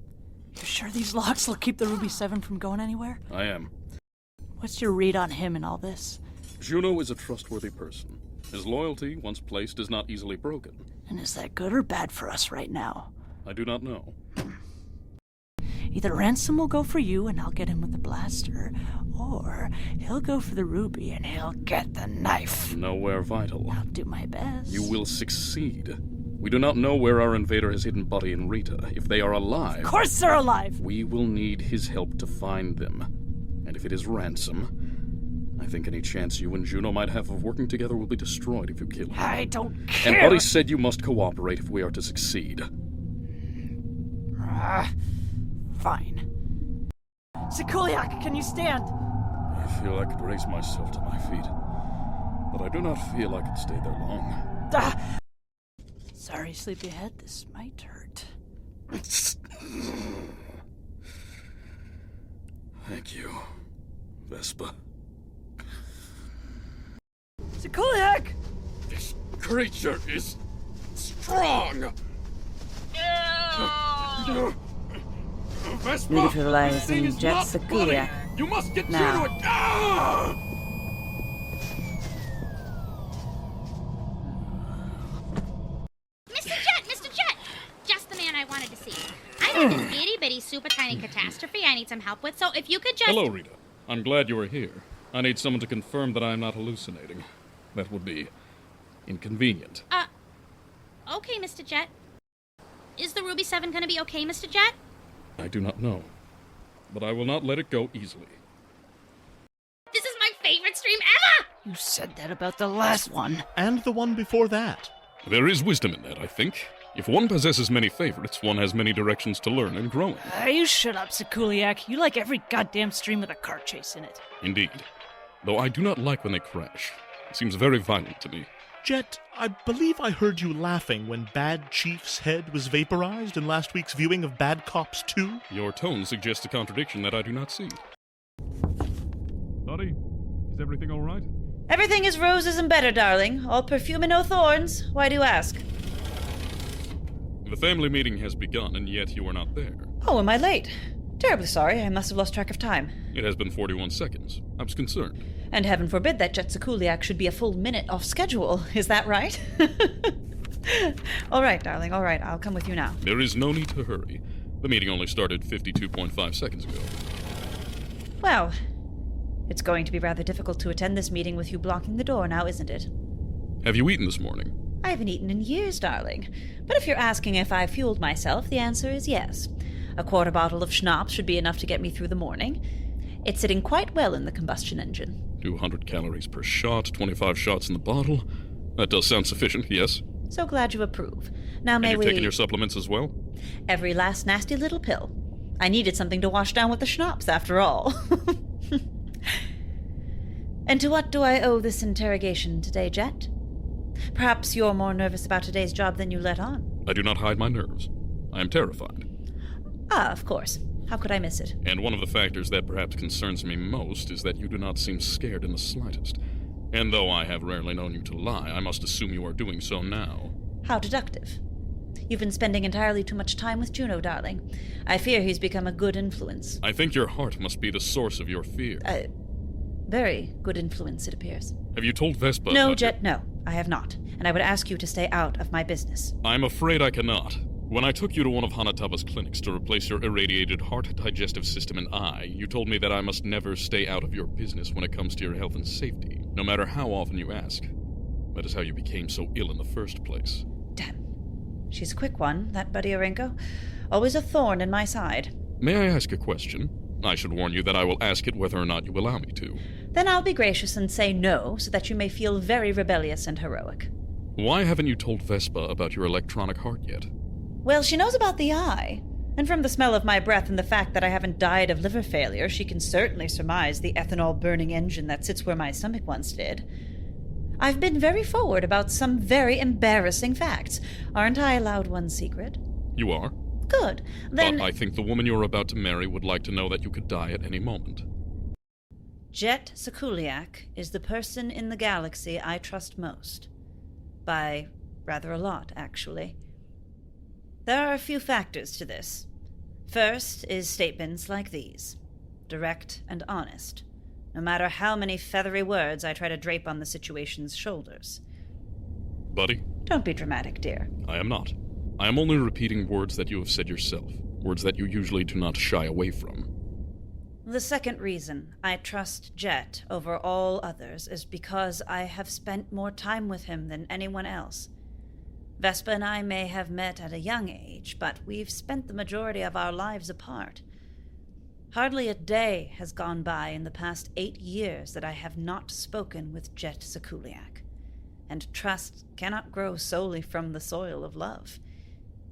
You sure these locks will keep the Ruby 7 from going anywhere? I am. What's your read on him and all this? Juno is a trustworthy person. His loyalty, once placed, is not easily broken. And is that good or bad for us right now? I do not know. Either Ransom will go for you and I'll get him with the blaster, or he'll go for the Ruby and he'll get the knife. Nowhere vital. I'll do my best. You will succeed. We do not know where our invader has hidden Buddy and Rita. If they are alive... Of course they're alive! We will need his help to find them. And if it is Ransom, I think any chance you and Juno might have of working together will be destroyed if you kill him. I don't care! And Buddy said you must cooperate if we are to succeed. Fine. Sikuliaq, can you stand? I feel I could raise myself to my feet, but I do not feel I could stay there long. Sorry, sleepyhead, this might hurt. Thank you, Vespa. Sikuliaq! This creature is strong! Vespa, Neutralizing Jet Sikuliaq. You must get now. Juno. Ah! Mr. Jet! Just the man I wanted to see. I have this itty-bitty super tiny catastrophe I need some help with, so if you could just... Hello, Rita. I'm glad you are here. I need someone to confirm that I am not hallucinating. That would be inconvenient. Okay, Mr. Jet. Is the Ruby 7 gonna be okay, Mr. Jet? I do not know, but I will not let it go easily. This is my favorite stream ever! You said that about the last one. And the one before that. There is wisdom in that, I think. If one possesses many favorites, one has many directions to learn and grow in. You shut up, Sikuliaq. You like every goddamn stream with a car chase in it. Indeed. Though I do not like when they crash. It seems very violent to me. Jet, I believe I heard you laughing when Bad Chief's head was vaporized in last week's viewing of Bad Cops 2. Your tone suggests a contradiction that I do not see. Buddy, is everything all right? Everything is roses and better, darling. All perfume and no thorns. Why do you ask? The family meeting has begun, and yet you are not there. Oh, am I late? Terribly sorry. I must have lost track of time. It has been 41 seconds. I was concerned. And heaven forbid that Jet Sikuliaq should be a full minute off schedule. Is that right? All right, darling. All right. I'll come with you now. There is no need to hurry. The meeting only started 52.5 seconds ago. Well, it's going to be rather difficult to attend this meeting with you blocking the door now, isn't it? Have you eaten this morning? I haven't eaten in years, darling. But if you're asking if I fueled myself, the answer is yes. A quarter bottle of schnapps should be enough to get me through the morning. It's sitting quite well in the combustion engine. 200 calories per shot, 25 shots in the bottle. That does sound sufficient, yes. So glad you approve. Now may Have we... you taken your supplements as well? Every last nasty little pill. I needed something to wash down with the schnapps, after all. And to what do I owe this interrogation today, Jet? Perhaps you're more nervous about today's job than you let on. I do not hide my nerves. I am terrified. Ah, of course. How could I miss it? And one of the factors that perhaps concerns me most is that you do not seem scared in the slightest. And though I have rarely known you to lie, I must assume you are doing so now. How deductive. You've been spending entirely too much time with Juno, darling. I fear he's become a good influence. I think your heart must be the source of your fear. Very good influence, it appears. Have you told Vespa? No, Jet, no. I have not. And I would ask you to stay out of my business. I'm afraid I cannot. When I took you to one of Hanataba's clinics to replace your irradiated heart, digestive system, and eye, you told me that I must never stay out of your business when it comes to your health and safety, no matter how often you ask. That is how you became so ill in the first place. Damn. She's a quick one, that Buddy Orenko. Always a thorn in my side. May I ask a question? I should warn you that I will ask it whether or not you allow me to. Then I'll be gracious and say no, so that you may feel very rebellious and heroic. Why haven't you told Vespa about your electronic heart yet? Well, she knows about the eye. And from the smell of my breath and the fact that I haven't died of liver failure, she can certainly surmise the ethanol-burning engine that sits where my stomach once did. I've been very forward about some very embarrassing facts. Aren't I allowed one secret? You are? Good. Then... But I think the woman you're about to marry would like to know that you could die at any moment. Jet Sikuliaq is the person in the galaxy I trust most. By rather a lot, actually. There are a few factors to this. First is statements like these. Direct and honest. No matter how many feathery words I try to drape on the situation's shoulders. Buddy? Don't be dramatic, dear. I am not. I am only repeating words that you have said yourself. Words that you usually do not shy away from. The second reason I trust Jet over all others is because I have spent more time with him than anyone else. Vespa and I may have met at a young age, but we've spent the majority of our lives apart. Hardly a day has gone by in the past 8 years that I have not spoken with Jet Sikuliaq. And trust cannot grow solely from the soil of love.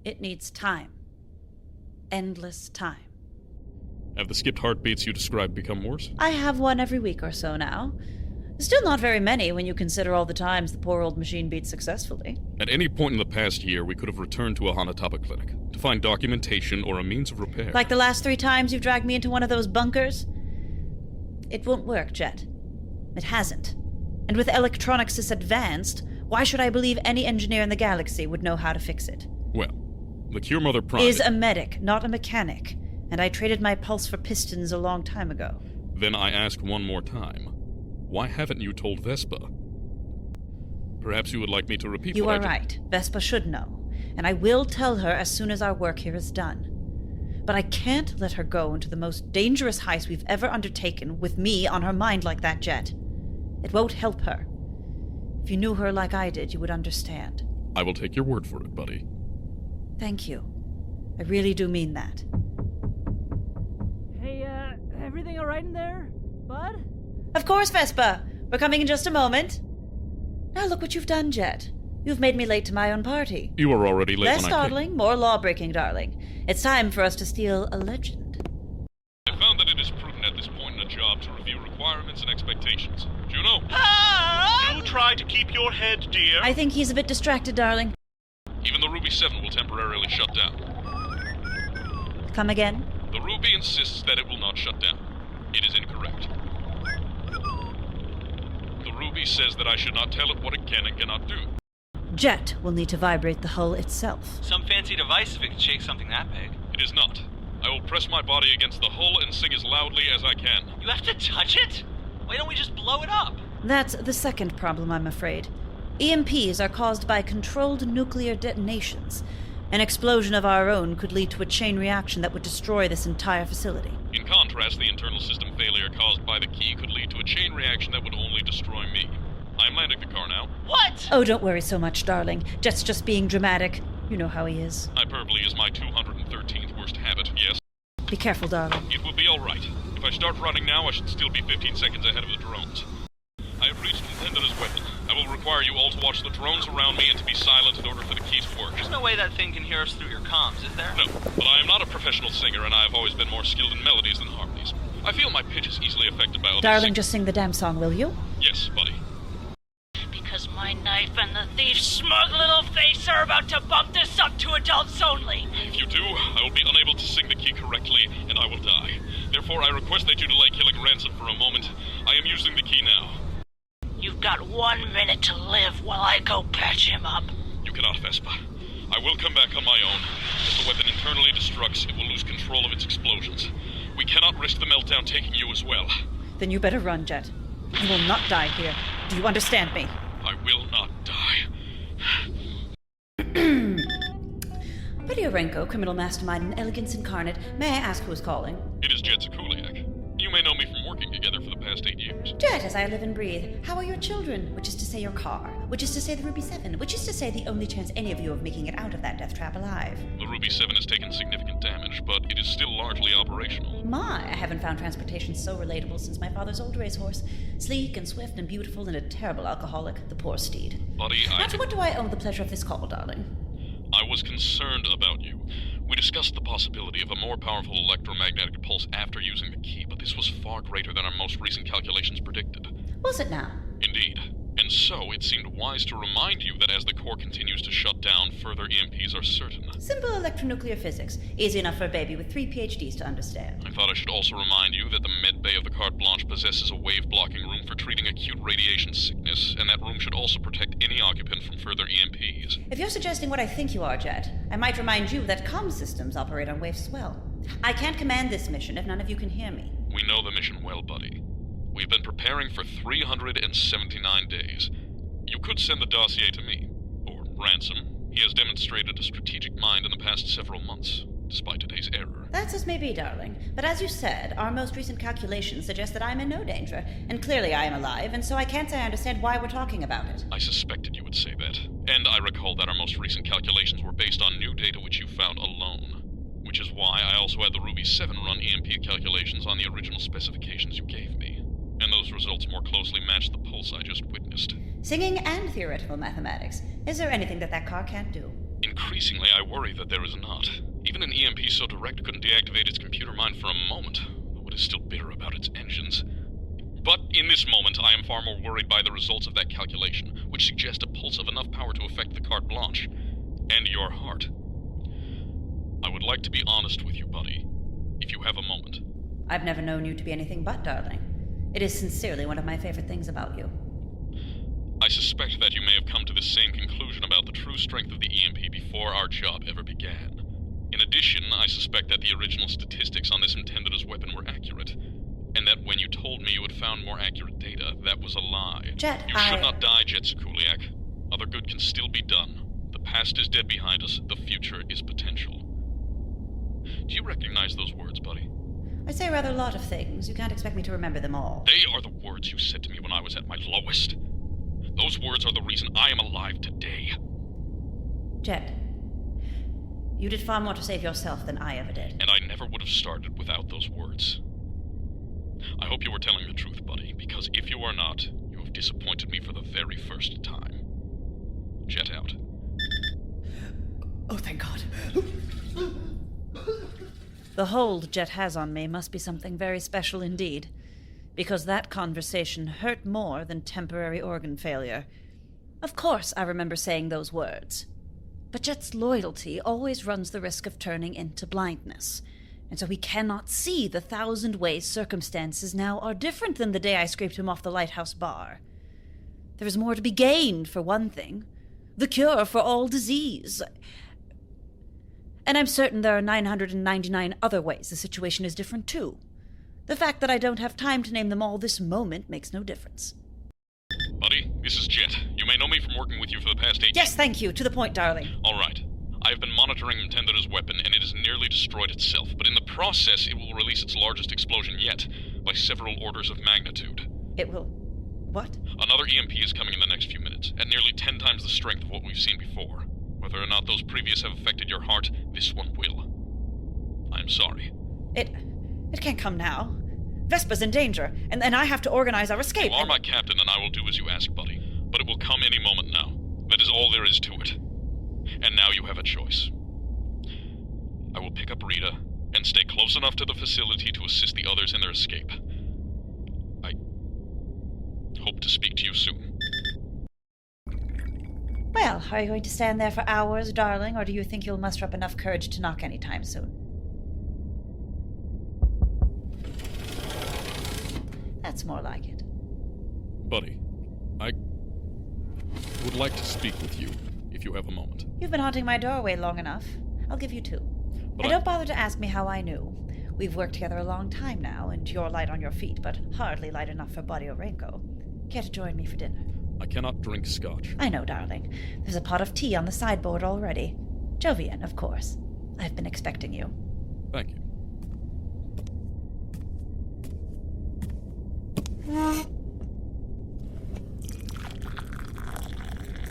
It needs time. Endless time. Have the skipped heartbeats you described become worse? I have one every week or so now. Still not very many when you consider all the times the poor old machine beat successfully. At any point in the past year, we could have returned to a Hanatapa clinic to find documentation or a means of repair. Like the last 3 times you've dragged me into one of those bunkers? It won't work, Jet. It hasn't. And with electronics this advanced, why should I believe any engineer in the galaxy would know how to fix it? Well, the Cure Mother Prime is a medic, not a mechanic. And I traded my pulse for pistons a long time ago. Then I ask one more time. Why haven't you told Vespa? Perhaps you would like me to repeat you what I are right. Vespa should know. And I will tell her as soon as our work here is done. But I can't let her go into the most dangerous heist we've ever undertaken with me on her mind like that, Jet. It won't help her. If you knew her like I did, you would understand. I will take your word for it, buddy. Thank you. I really do mean that. Hey, everything alright in there, bud? Of course, Vespa. We're coming in just a moment. Now look what you've done, Jet. You've made me late to my own party. You were already late Less when I came. startling, more law-breaking, darling. It's time for us to steal a legend. I found that it is prudent at this point in a job to review requirements and expectations. Juno? Do try to keep your head, dear. I think he's a bit distracted, darling. Even the Ruby 7 will temporarily shut down. Come again? The Ruby insists that it will not shut down. It is incorrect. The Ruby says that I should not tell it what it can and cannot do. Jet will need to vibrate the hull itself. Some fancy device if it could shake something that big. It is not. I will press my body against the hull and sing as loudly as I can. You have to touch it? Why don't we just blow it up? That's the second problem, I'm afraid. EMPs are caused by controlled nuclear detonations. An explosion of our own could lead to a chain reaction that would destroy this entire facility. In contrast, the internal system failure caused by the key could lead to a chain reaction that would only destroy me. I'm landing the car now. What? Oh, don't worry so much, darling. Jet's just being dramatic. You know how he is. Hyperbole is my 213th worst habit, yes? Be careful, darling. It will be all right. If I start running now, I should still be 15 seconds ahead of the drones. I have reached Nintendo's weapon. I will require you all to watch the drones around me and to be silent in order for the key to work. There's no way that thing can hear us through your comms, is there? No, but I am not a professional singer, and I have always been more skilled in melodies than harmonies. I feel my pitch is easily affected by other Darling, just sing the damn song, will you? Yes, buddy. Because my knife and the thief's smug little face are about to bump this up to adults only. If you do, I will be unable to sing the key correctly, and I will die. Therefore, I request that you delay killing Ransom for a moment. I am using the key now. You've got 1 minute to live while I go patch him up. You cannot, Vespa. I will come back on my own. If the weapon internally destructs, it will lose control of its explosions. We cannot risk the meltdown taking you as well. Then you better run, Jet. You will not die here. Do you understand me? I will not die. Renko, criminal mastermind and elegance incarnate. May I ask who is calling? It is Jet Sikuliaq. You may know me from working together for the past 8 years. Jet, as I live and breathe. How are your children? Which is to say your car. Which is to say the Ruby 7. Which is to say the only chance any of you of making it out of that death trap alive. The Ruby 7 has taken significant damage, but it is still largely operational. My, I haven't found transportation so relatable since my father's old racehorse. Sleek and swift and beautiful and a terrible alcoholic, the poor steed. Buddy, Now to what do I owe the pleasure of this call, darling? I was concerned about you. We discussed the possibility of a more powerful electromagnetic pulse after using the key, but this was far greater than our most recent calculations predicted. Was it now? Indeed. And Even so, it seemed wise to remind you that as the core continues to shut down, further EMPs are certain. Simple electronuclear physics. Easy enough for a baby with 3 PhDs to understand. I thought I should also remind you that the med bay of the Carte Blanche possesses a wave-blocking room for treating acute radiation sickness, and that room should also protect any occupant from further EMPs. If you're suggesting what I think you are, Jet, I might remind you that comm systems operate on waves as well. I can't command this mission if none of you can hear me. We know the mission well, buddy. We've been preparing for 379 days. You could send the dossier to me, or Ransom. He has demonstrated a strategic mind in the past several months, despite today's error. That's as may be, darling. But as you said, our most recent calculations suggest that I'm in no danger, and clearly I am alive, and so I can't say I understand why we're talking about it. I suspected you would say that. And I recall that our most recent calculations were based on new data which you found alone. Which is why I also had the Ruby 7 run EMP calculations on the original specifications you gave me. And those results more closely match the pulse I just witnessed. Singing and theoretical mathematics. Is there anything that car can't do? Increasingly, I worry that there is not. Even an EMP so direct couldn't deactivate its computer mind for a moment, though it is still bitter about its engines. But in this moment, I am far more worried by the results of that calculation, which suggest a pulse of enough power to affect the Carte Blanche. And your heart. I would like to be honest with you, buddy, if you have a moment. I've never known you to be anything but darling. It is sincerely one of my favorite things about you. I suspect that you may have come to the same conclusion about the true strength of the EMP before our job ever began. In addition, I suspect that the original statistics on this intended as weapon were accurate, and that when you told me you had found more accurate data, that was a lie. Jet, You should not die, Jet Sikuliaq. Other good can still be done. The past is dead behind us, the future is potential. Do you recognize those words, buddy? I say rather a lot of things. You can't expect me to remember them all. They are the words you said to me when I was at my lowest. Those words are the reason I am alive today. Jet, you did far more to save yourself than I ever did. And I never would have started without those words. I hope you were telling the truth, buddy, because if you are not, you have disappointed me for the very first time. Jet out. Oh, thank God. The hold Jet has on me must be something very special indeed, because that conversation hurt more than temporary organ failure. Of course I remember saying those words. But Jet's loyalty always runs the risk of turning into blindness, and so he cannot see the 1,000 ways circumstances now are different than the day I scraped him off the lighthouse bar. There is more to be gained, for one thing. The cure for all disease. And I'm certain there are 999 other ways the situation is different, too. The fact that I don't have time to name them all this moment makes no difference. Buddy, this is Jet. You may know me from working with you for the past 8 Yes, thank you. To the point, darling. All right. I have been monitoring Intendeda's weapon, and it has nearly destroyed itself, but in the process, it will release its largest explosion yet, by several orders of magnitude. It will... what? Another EMP is coming in the next few minutes, at nearly 10 times the strength of what we've seen before. Whether or not those previous have affected your heart, this one will. I'm sorry. It can't come now. Vespa's in danger, and I have to organize our escape. You are my captain, and I will do as you ask, buddy. But it will come any moment now. That is all there is to it. And now you have a choice. I will pick up Rita, and stay close enough to the facility to assist the others in their escape. I hope to speak to you soon. Well, are you going to stand there for hours, darling, or do you think you'll muster up enough courage to knock any time soon? That's more like it. Buddy, I would like to speak with you, if you have a moment. You've been haunting my doorway long enough. I'll give you 2. But and don't bother to ask me how I knew. We've worked together a long time now, and you're light on your feet, but hardly light enough for Buddy Orenko. Care to join me for dinner? I cannot drink scotch. I know, darling. There's a pot of tea on the sideboard already. Jovian, of course. I've been expecting you. Thank you.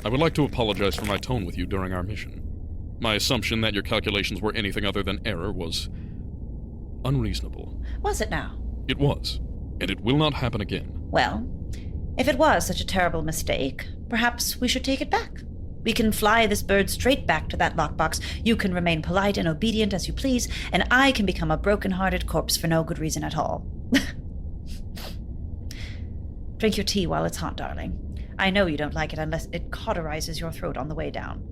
I would like to apologize for my tone with you during our mission. My assumption that your calculations were anything other than error was unreasonable. Was it now? It was, and it will not happen again. Well, if it was such a terrible mistake, perhaps we should take it back. We can fly this bird straight back to that lockbox. You can remain polite and obedient as you please, and I can become a broken-hearted corpse for no good reason at all. Drink your tea while it's hot, darling. I know you don't like it unless it cauterizes your throat on the way down.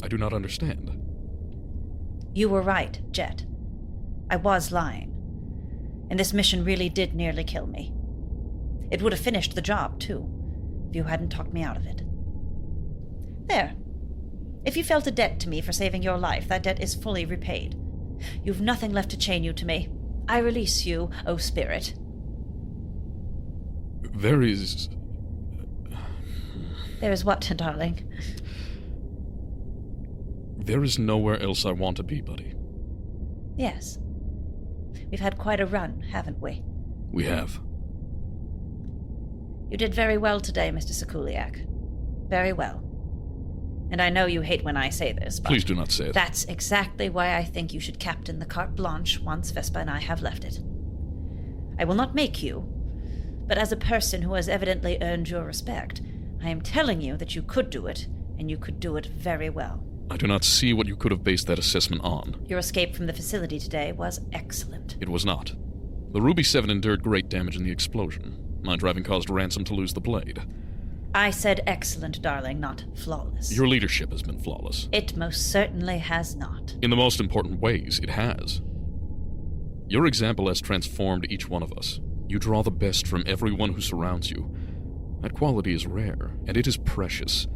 I do not understand. You were right, Jet. I was lying. And this mission really did nearly kill me. It would have finished the job, too, if you hadn't talked me out of it. There. If you felt a debt to me for saving your life, that debt is fully repaid. You've nothing left to chain you to me. I release you, O spirit. There is what, darling? There is nowhere else I want to be, buddy. Yes. We've had quite a run, haven't we? We have. You did very well today, Mr. Sikuliaq. Very well. And I know you hate when I say this, but please do not say it. That's exactly why I think you should captain the Carte Blanche once Vespa and I have left it. I will not make you, but as a person who has evidently earned your respect, I am telling you that you could do it, and you could do it very well. I do not see what you could have based that assessment on. Your escape from the facility today was excellent. It was not. The Ruby 7 endured great damage in the explosion. My driving caused Ransom to lose the blade. I said excellent, darling, not flawless. Your leadership has been flawless. It most certainly has not. In the most important ways, it has. Your example has transformed each one of us. You draw the best from everyone who surrounds you. That quality is rare, and it is precious.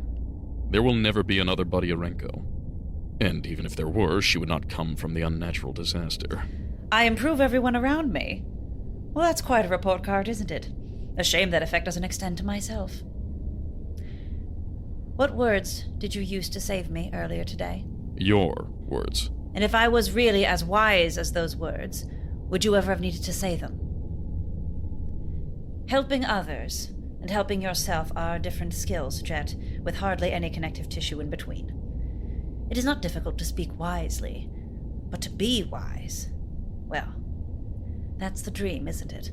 There will never be another Buddy Arenko. And even if there were, she would not come from the unnatural disaster. I improve everyone around me. Well, that's quite a report card, isn't it? A shame that effect doesn't extend to myself. What words did you use to save me earlier today? Your words. And if I was really as wise as those words, would you ever have needed to say them? Helping others and helping yourself are different skills, Jet, with hardly any connective tissue in between. It is not difficult to speak wisely, but to be wise, well, that's the dream, isn't it?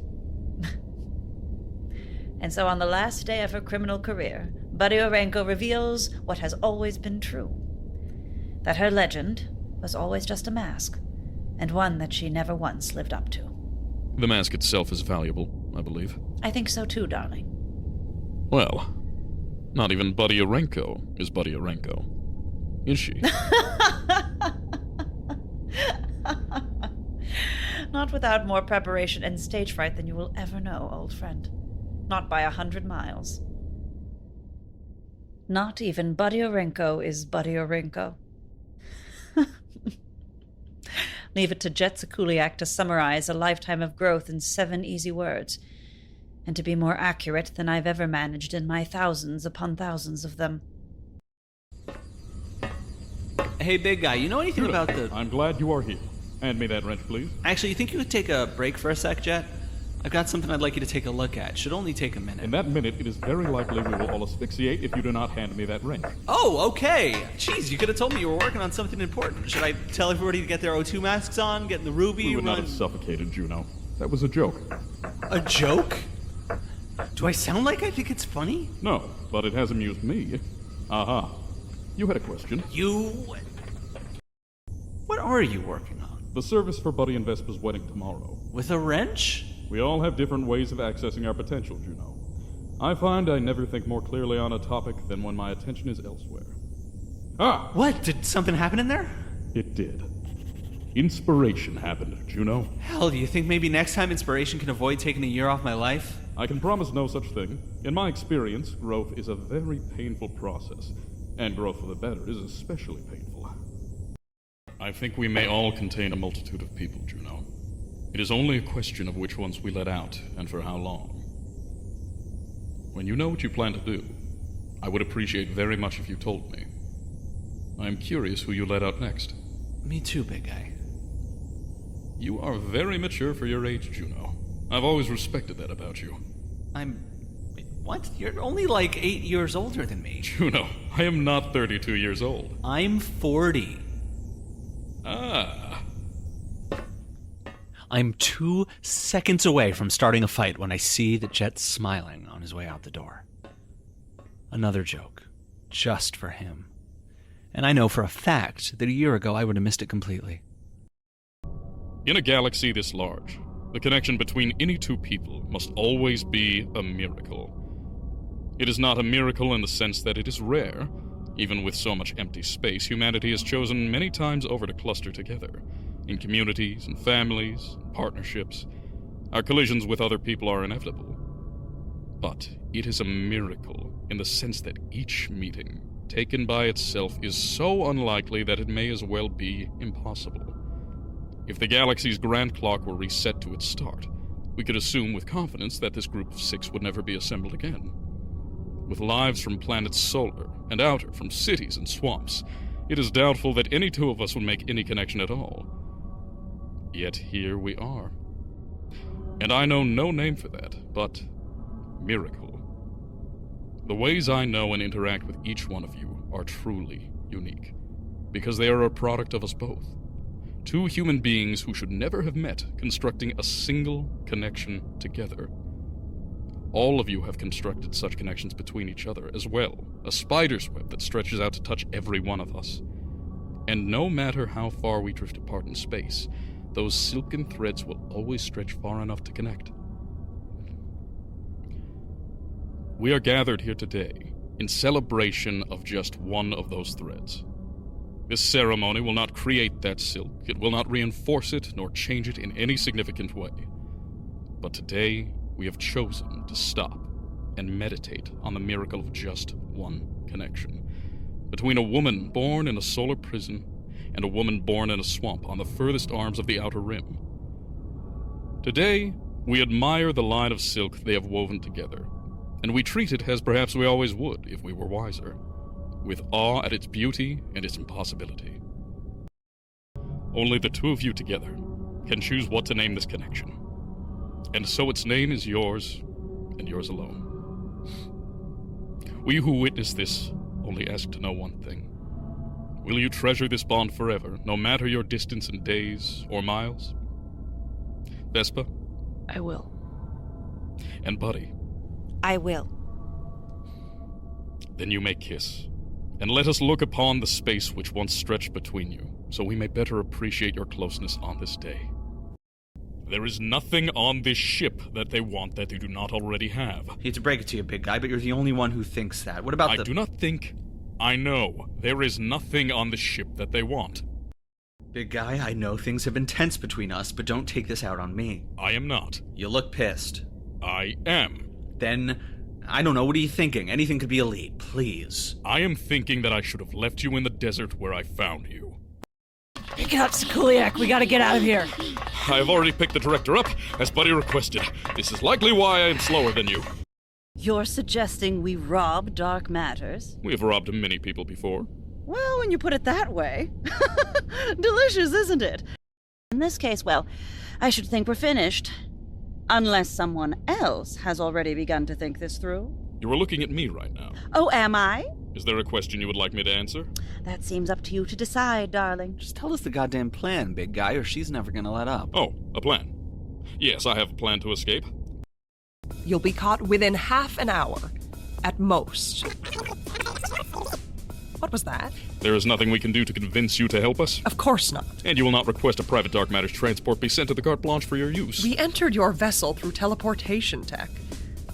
And so on the last day of her criminal career, Buddy Arenko reveals what has always been true. That her legend was always just a mask, and one that she never once lived up to. The mask itself is valuable, I believe. I think so too, darling. Well, not even Buddy Arenko is Buddy Arenko. Is she? Not without more preparation and stage fright than you will ever know, old friend. Not by 100 miles. Not even Buddy Arenko is Buddy Arenko. Leave it to Jet Sikuliaq to summarize a lifetime of growth in 7 easy words, and to be more accurate than I've ever managed in my thousands upon thousands of them. Hey, big guy, you know anything about the... I'm glad you are here. Hand me that wrench, please. Actually, you think you could take a break for a sec, Jet? I've got something I'd like you to take a look at. Should only take a minute. In that minute, it is very likely we will all asphyxiate if you do not hand me that wrench. Oh, okay. Jeez, you could have told me you were working on something important. Should I tell everybody to get their O2 masks on, get in the Ruby, We would not have suffocated, Juno. That was a joke. A joke? Do I sound like I think it's funny? No, but it has amused me. Aha. You had a question. What are you working on? The service for Buddy and Vespa's wedding tomorrow. With a wrench? We all have different ways of accessing our potential, Juno. I find I never think more clearly on a topic than when my attention is elsewhere. Ah! What? Did something happen in there? It did. Inspiration happened, Juno. Hell, do you think maybe next time inspiration can avoid taking a year off my life? I can promise no such thing. In my experience, growth is a very painful process, and growth for the better is especially painful. I think we may all contain a multitude of people, Juno. It is only a question of which ones we let out, and for how long. When you know what you plan to do, I would appreciate very much if you told me. I am curious who you let out next. Me too, big guy. You are very mature for your age, Juno. I've always respected that about you. What? You're only like 8 years older than me. Juno, I am not 32 years old. I'm 40. Ah. I'm 2 seconds away from starting a fight when I see the Jet smiling on his way out the door. Another joke. Just for him. And I know for a fact that a year ago I would have missed it completely. In a galaxy this large, The connection between any two people must always be a miracle. It is not a miracle in the sense that it is rare. Even with so much empty space, humanity has chosen many times over to cluster together, in communities and families and partnerships. Our collisions with other people are inevitable. But it is a miracle in the sense that each meeting, taken by itself, is so unlikely that it may as well be impossible. If the galaxy's grand clock were reset to its start, we could assume with confidence that this group of 6 would never be assembled again. With lives from planets solar and outer, from cities and swamps, it is doubtful that any two of us would make any connection at all. Yet here we are. And I know no name for that, but miracle. The ways I know and interact with each one of you are truly unique, because they are a product of us both. Two human beings who should never have met, constructing a single connection together. All of you have constructed such connections between each other as well, a spider's web that stretches out to touch every one of us. And no matter how far we drift apart in space, those silken threads will always stretch far enough to connect. We are gathered here today in celebration of just one of those threads. This ceremony will not create that silk, it will not reinforce it, nor change it in any significant way. But today, we have chosen to stop and meditate on the miracle of just one connection between a woman born in a solar prison and a woman born in a swamp on the furthest arms of the outer rim. Today, we admire the line of silk they have woven together, and we treat it as perhaps we always would if we were wiser, with awe at its beauty and its impossibility. Only the two of you together can choose what to name this connection. And so its name is yours, and yours alone. We who witness this only ask to know one thing. Will you treasure this bond forever, no matter your distance in days or miles? Vespa? I will. And Buddy? I will. Then you may kiss, and let us look upon the space which once stretched between you, so we may better appreciate your closeness on this day. There is nothing on this ship that they want that they do not already have. Hate to break it to you, big guy, but you're the only one who thinks that. What about I do not think. I know. There is nothing on the ship that they want. Big guy, I know things have been tense between us, but don't take this out on me. I am not. You look pissed. I am. Then, I don't know, what are you thinking? Anything could be elite, please. I am thinking that I should have left you in the desert where I found you. Pick it up, Sikuliaq. We gotta get out of here. I have already picked the director up, as Buddy requested. This is likely why I am slower than you. You're suggesting we rob Dark Matters? We have robbed many people before. Well, when you put it that way. Delicious, isn't it? In this case, well, I should think we're finished. Unless someone else has already begun to think this through. You are looking at me right now. Oh, am I? Is there a question you would like me to answer? That seems up to you to decide, darling. Just tell us the goddamn plan, big guy, or she's never gonna let up. Oh, a plan. Yes, I have a plan to escape. You'll be caught within half an hour, at most. What was that? There is nothing we can do to convince you to help us. Of course not. And you will not request a private Dark Matters transport be sent to the carte blanche for your use. We entered your vessel through teleportation tech.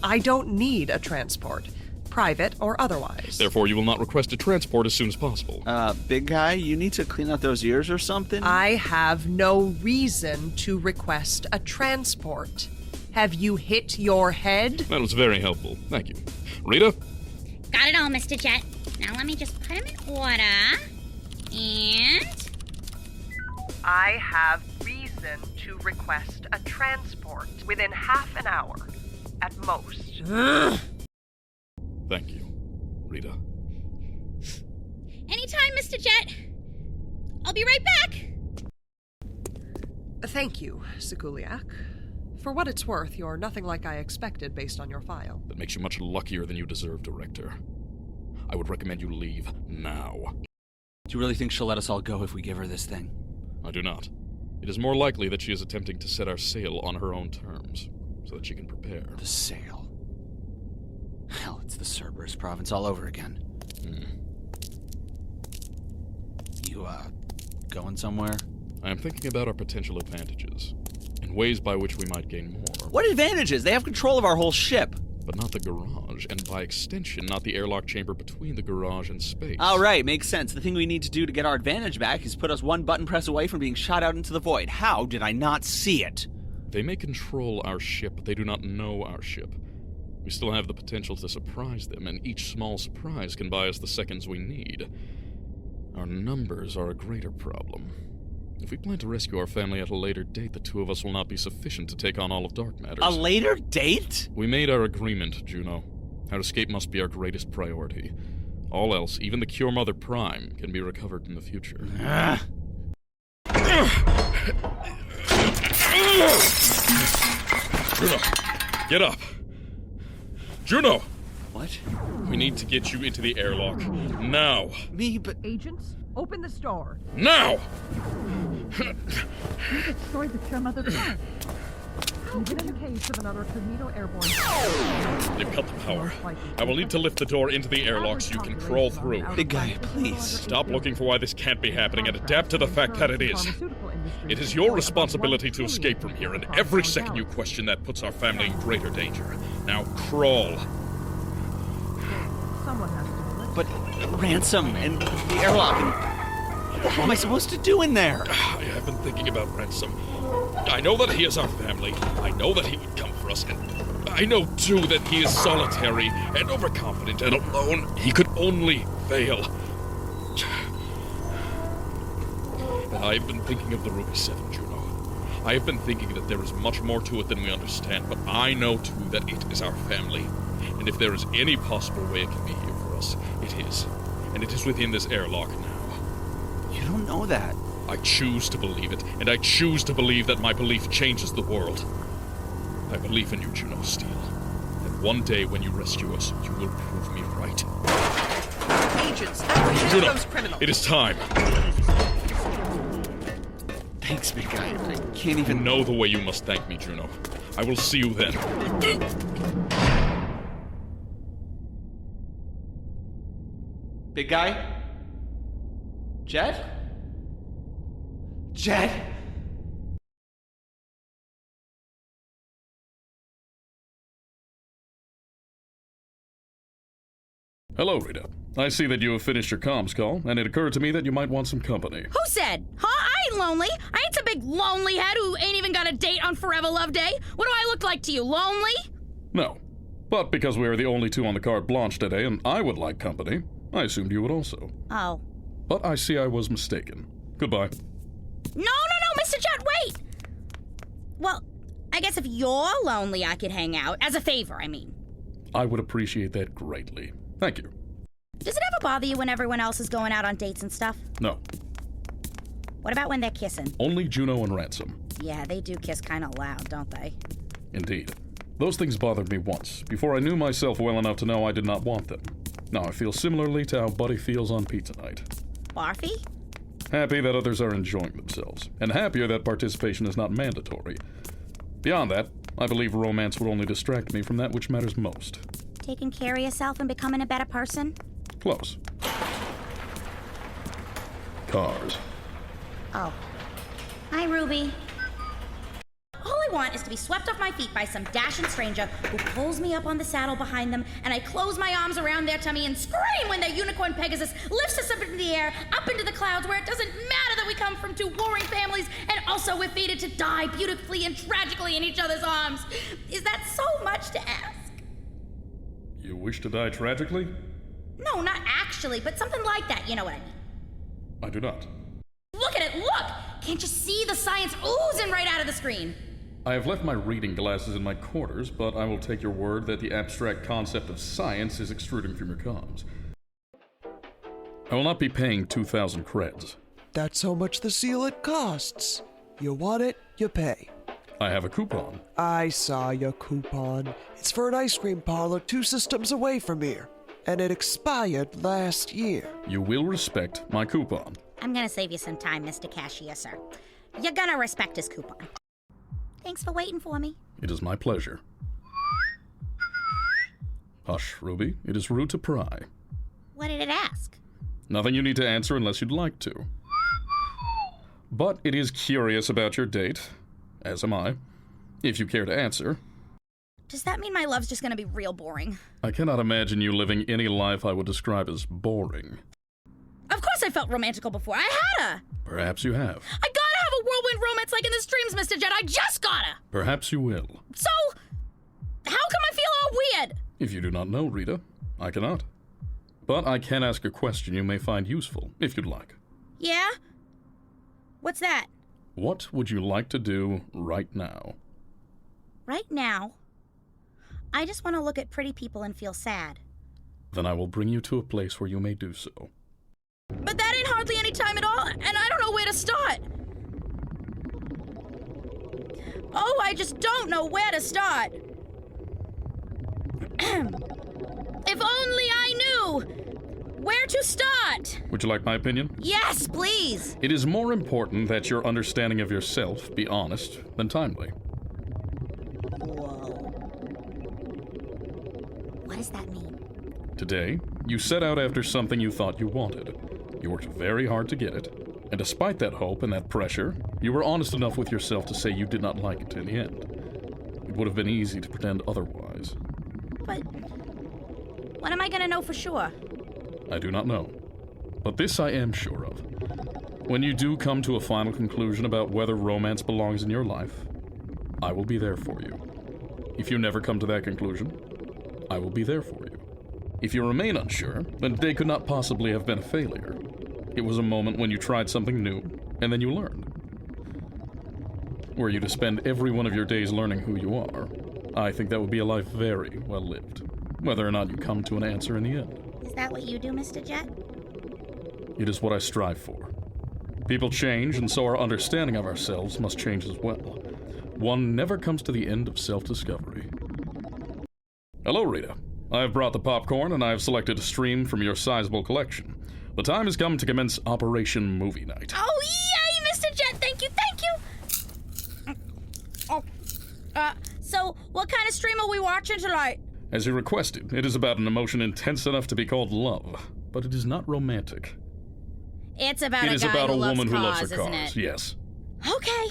I don't need a transport, private or otherwise. Therefore, you will not request a transport as soon as possible. Big guy, you need to clean out those ears or something? I have no reason to request a transport. Have you hit your head? That was very helpful. Thank you. Rita? Got it all, Mr. Jet. Now let me just put him in order. And... I have reason to request a transport within half an hour, at most. Thank you, Rita. Anytime, Mr. Jet. I'll be right back. Thank you, Sikuliaq. For what it's worth, you're nothing like I expected based on your file. That makes you much luckier than you deserve, Director. I would recommend you leave now. Do you really think she'll let us all go if we give her this thing? I do not. It is more likely that she is attempting to set our sail on her own terms, so that she can prepare. The sail? Hell, it's the Cerberus province all over again. You, going somewhere? I am thinking about our potential advantages, and ways by which we might gain more. What advantages? They have control of our whole ship. But not the garage, and by extension, not the airlock chamber between the garage and space. All right, makes sense. The thing we need to do to get our advantage back is put us one button press away from being shot out into the void. How did I not see it? They may control our ship, but they do not know our ship. We still have the potential to surprise them, and each small surprise can buy us the seconds we need. Our numbers are a greater problem. If we plan to rescue our family at a later date, the two of us will not be sufficient to take on all of Dark Matters. A later date? We made our agreement, Juno. Our escape must be our greatest priority. All else, even the Cure Mother Prime, can be recovered in the future. Juno, get up. Juno! What? We need to get you into the airlock. Now. Me, but... Agents, open the store. Now! You destroyed the Cure Mother. Even in the case of another Cognito airborne. They've cut the power. I will need to lift the door into the airlock so you can crawl through. Big guy, please. Stop looking for why this can't be happening and adapt to the fact that it is. It is your responsibility to escape from here, and every second you question that puts our family in greater danger. Now crawl. Someone has to do it. But Ransom and the airlock and... What the hell am I supposed to do in there? I have been thinking about Ransom. I know that he is our family. I know that he would come for us, and I know, too, that he is solitary and overconfident and alone. He could only fail. And I have been thinking of the Ruby 7, Juno. I have been thinking that there is much more to it than we understand, but I know, too, that it is our family. And if there is any possible way it can be here for us, it is. And it is within this airlock now. You don't know that. I choose to believe it, and I choose to believe that my belief changes the world. I believe in you, Juno Steel. And one day when you rescue us, you will prove me right. Agents, apprehend Juno, those criminals. it is time. Thanks, big guy. I can't even... You know the way you must thank me, Juno. I will see you then. Big guy? Jet? Jet? Hello, Rita. I see that you have finished your comms call, and it occurred to me that you might want some company. Who said? Huh? I ain't lonely. I ain't some big lonely head who ain't even got a date on Forever Love Day. What do I look like to you? Lonely? No. But because we are the only two on the carte blanche today, and I would like company, I assumed you would also. Oh. But I see I was mistaken. Goodbye. No, Mr. Jet, wait! Well, I guess if you're lonely, I could hang out. As a favor, I mean. I would appreciate that greatly. Thank you. Does it ever bother you when everyone else is going out on dates and stuff? No. What about when they're kissing? Only Juno and Ransom. Yeah, they do kiss kind of loud, don't they? Indeed. Those things bothered me once, before I knew myself well enough to know I did not want them. Now I feel similarly to how Buddy feels on pizza night. Barfy? Happy that others are enjoying themselves, and happier that participation is not mandatory. Beyond that, I believe romance will only distract me from that which matters most. Taking care of yourself and becoming a better person? Close. Cars. Oh. Hi, Ruby. All I want is to be swept off my feet by some dashing stranger who pulls me up on the saddle behind them, and I close my arms around their tummy and scream when their unicorn Pegasus lifts us up into the air, up into the clouds, where it doesn't matter that we come from two warring families, and also we're fated to die beautifully and tragically in each other's arms. Is that so much to ask? You wish to die tragically? No, not actually, but something like that, you know what I mean. I do not. Look at it, look! Can't you see the science oozing right out of the screen? I have left my reading glasses in my quarters, but I will take your word that the abstract concept of science is extruding from your comms. I will not be paying 2,000 creds. That's how much the sealant costs. You want it, you pay. I have a coupon. I saw your coupon. It's for an ice cream parlor 2 systems away from here, and it expired last year. You will respect my coupon. I'm gonna save you some time, Mr. Cashier, sir. You're gonna respect his coupon. Thanks for waiting for me. It is my pleasure. Hush, Ruby. It is rude to pry. What did it ask? Nothing you need to answer unless you'd like to. But it is curious about your date. as am I. If you care to answer. Does that mean my love's just gonna be real boring? I cannot imagine you living any life I would describe as boring. Of course I felt romantical before. I had a. Perhaps you have. I gotta have a whirlwind romance like in the streams, Mr. Jet. I just gotta. Perhaps you will. So, how come I feel all weird? If you do not know, Rita, I cannot. But I can ask a question you may find useful, if you'd like. Yeah? What's that? What would you like to do right now? Right now, I just want to look at pretty people and feel sad. Then I will bring you to a place where you may do so. But that ain't hardly any time at all, and I don't know where to start. Oh, I just don't know where to start. If only I knew where to start. Would you like my opinion? Yes, please. It is more important that your understanding of yourself be honest than timely. Whoa. What does that mean? Today, you set out after something you thought you wanted. You worked very hard to get it. And despite that hope and that pressure, you were honest enough with yourself to say you did not like it in the end. It would have been easy to pretend otherwise. But when am I gonna know for sure? I do not know. But this I am sure of. When you do come to a final conclusion about whether romance belongs in your life, I will be there for you. If you never come to that conclusion, I will be there for you. If you remain unsure, then today could not possibly have been a failure. It was a moment when you tried something new, and then you learned. Were you to spend every one of your days learning who you are, I think that would be a life very well lived, whether or not you come to an answer in the end. Is that what you do, Mr. Jet? It is what I strive for. People change, and so our understanding of ourselves must change as well. One never comes to the end of self-discovery. Hello, Rita. I have brought the popcorn, and I have selected a stream from your sizable collection. The time has come to commence Operation Movie Night. Oh, yay, Mr. Jet! Thank you, thank you! So, what kind of stream are we watching tonight? As you requested, it is about an emotion intense enough to be called love, but it is not romantic. It's about It a is guy about who a loves woman who cars, loves her isn't cars, it? yes. Okay.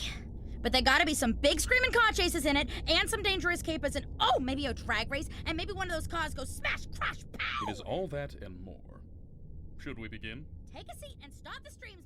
But there gotta be some big screaming car chases in it, and some dangerous capers, and oh, maybe a drag race, and maybe one of those cars goes smash, crash, pow! It is all that and more. Should we begin? Take a seat and start the streams,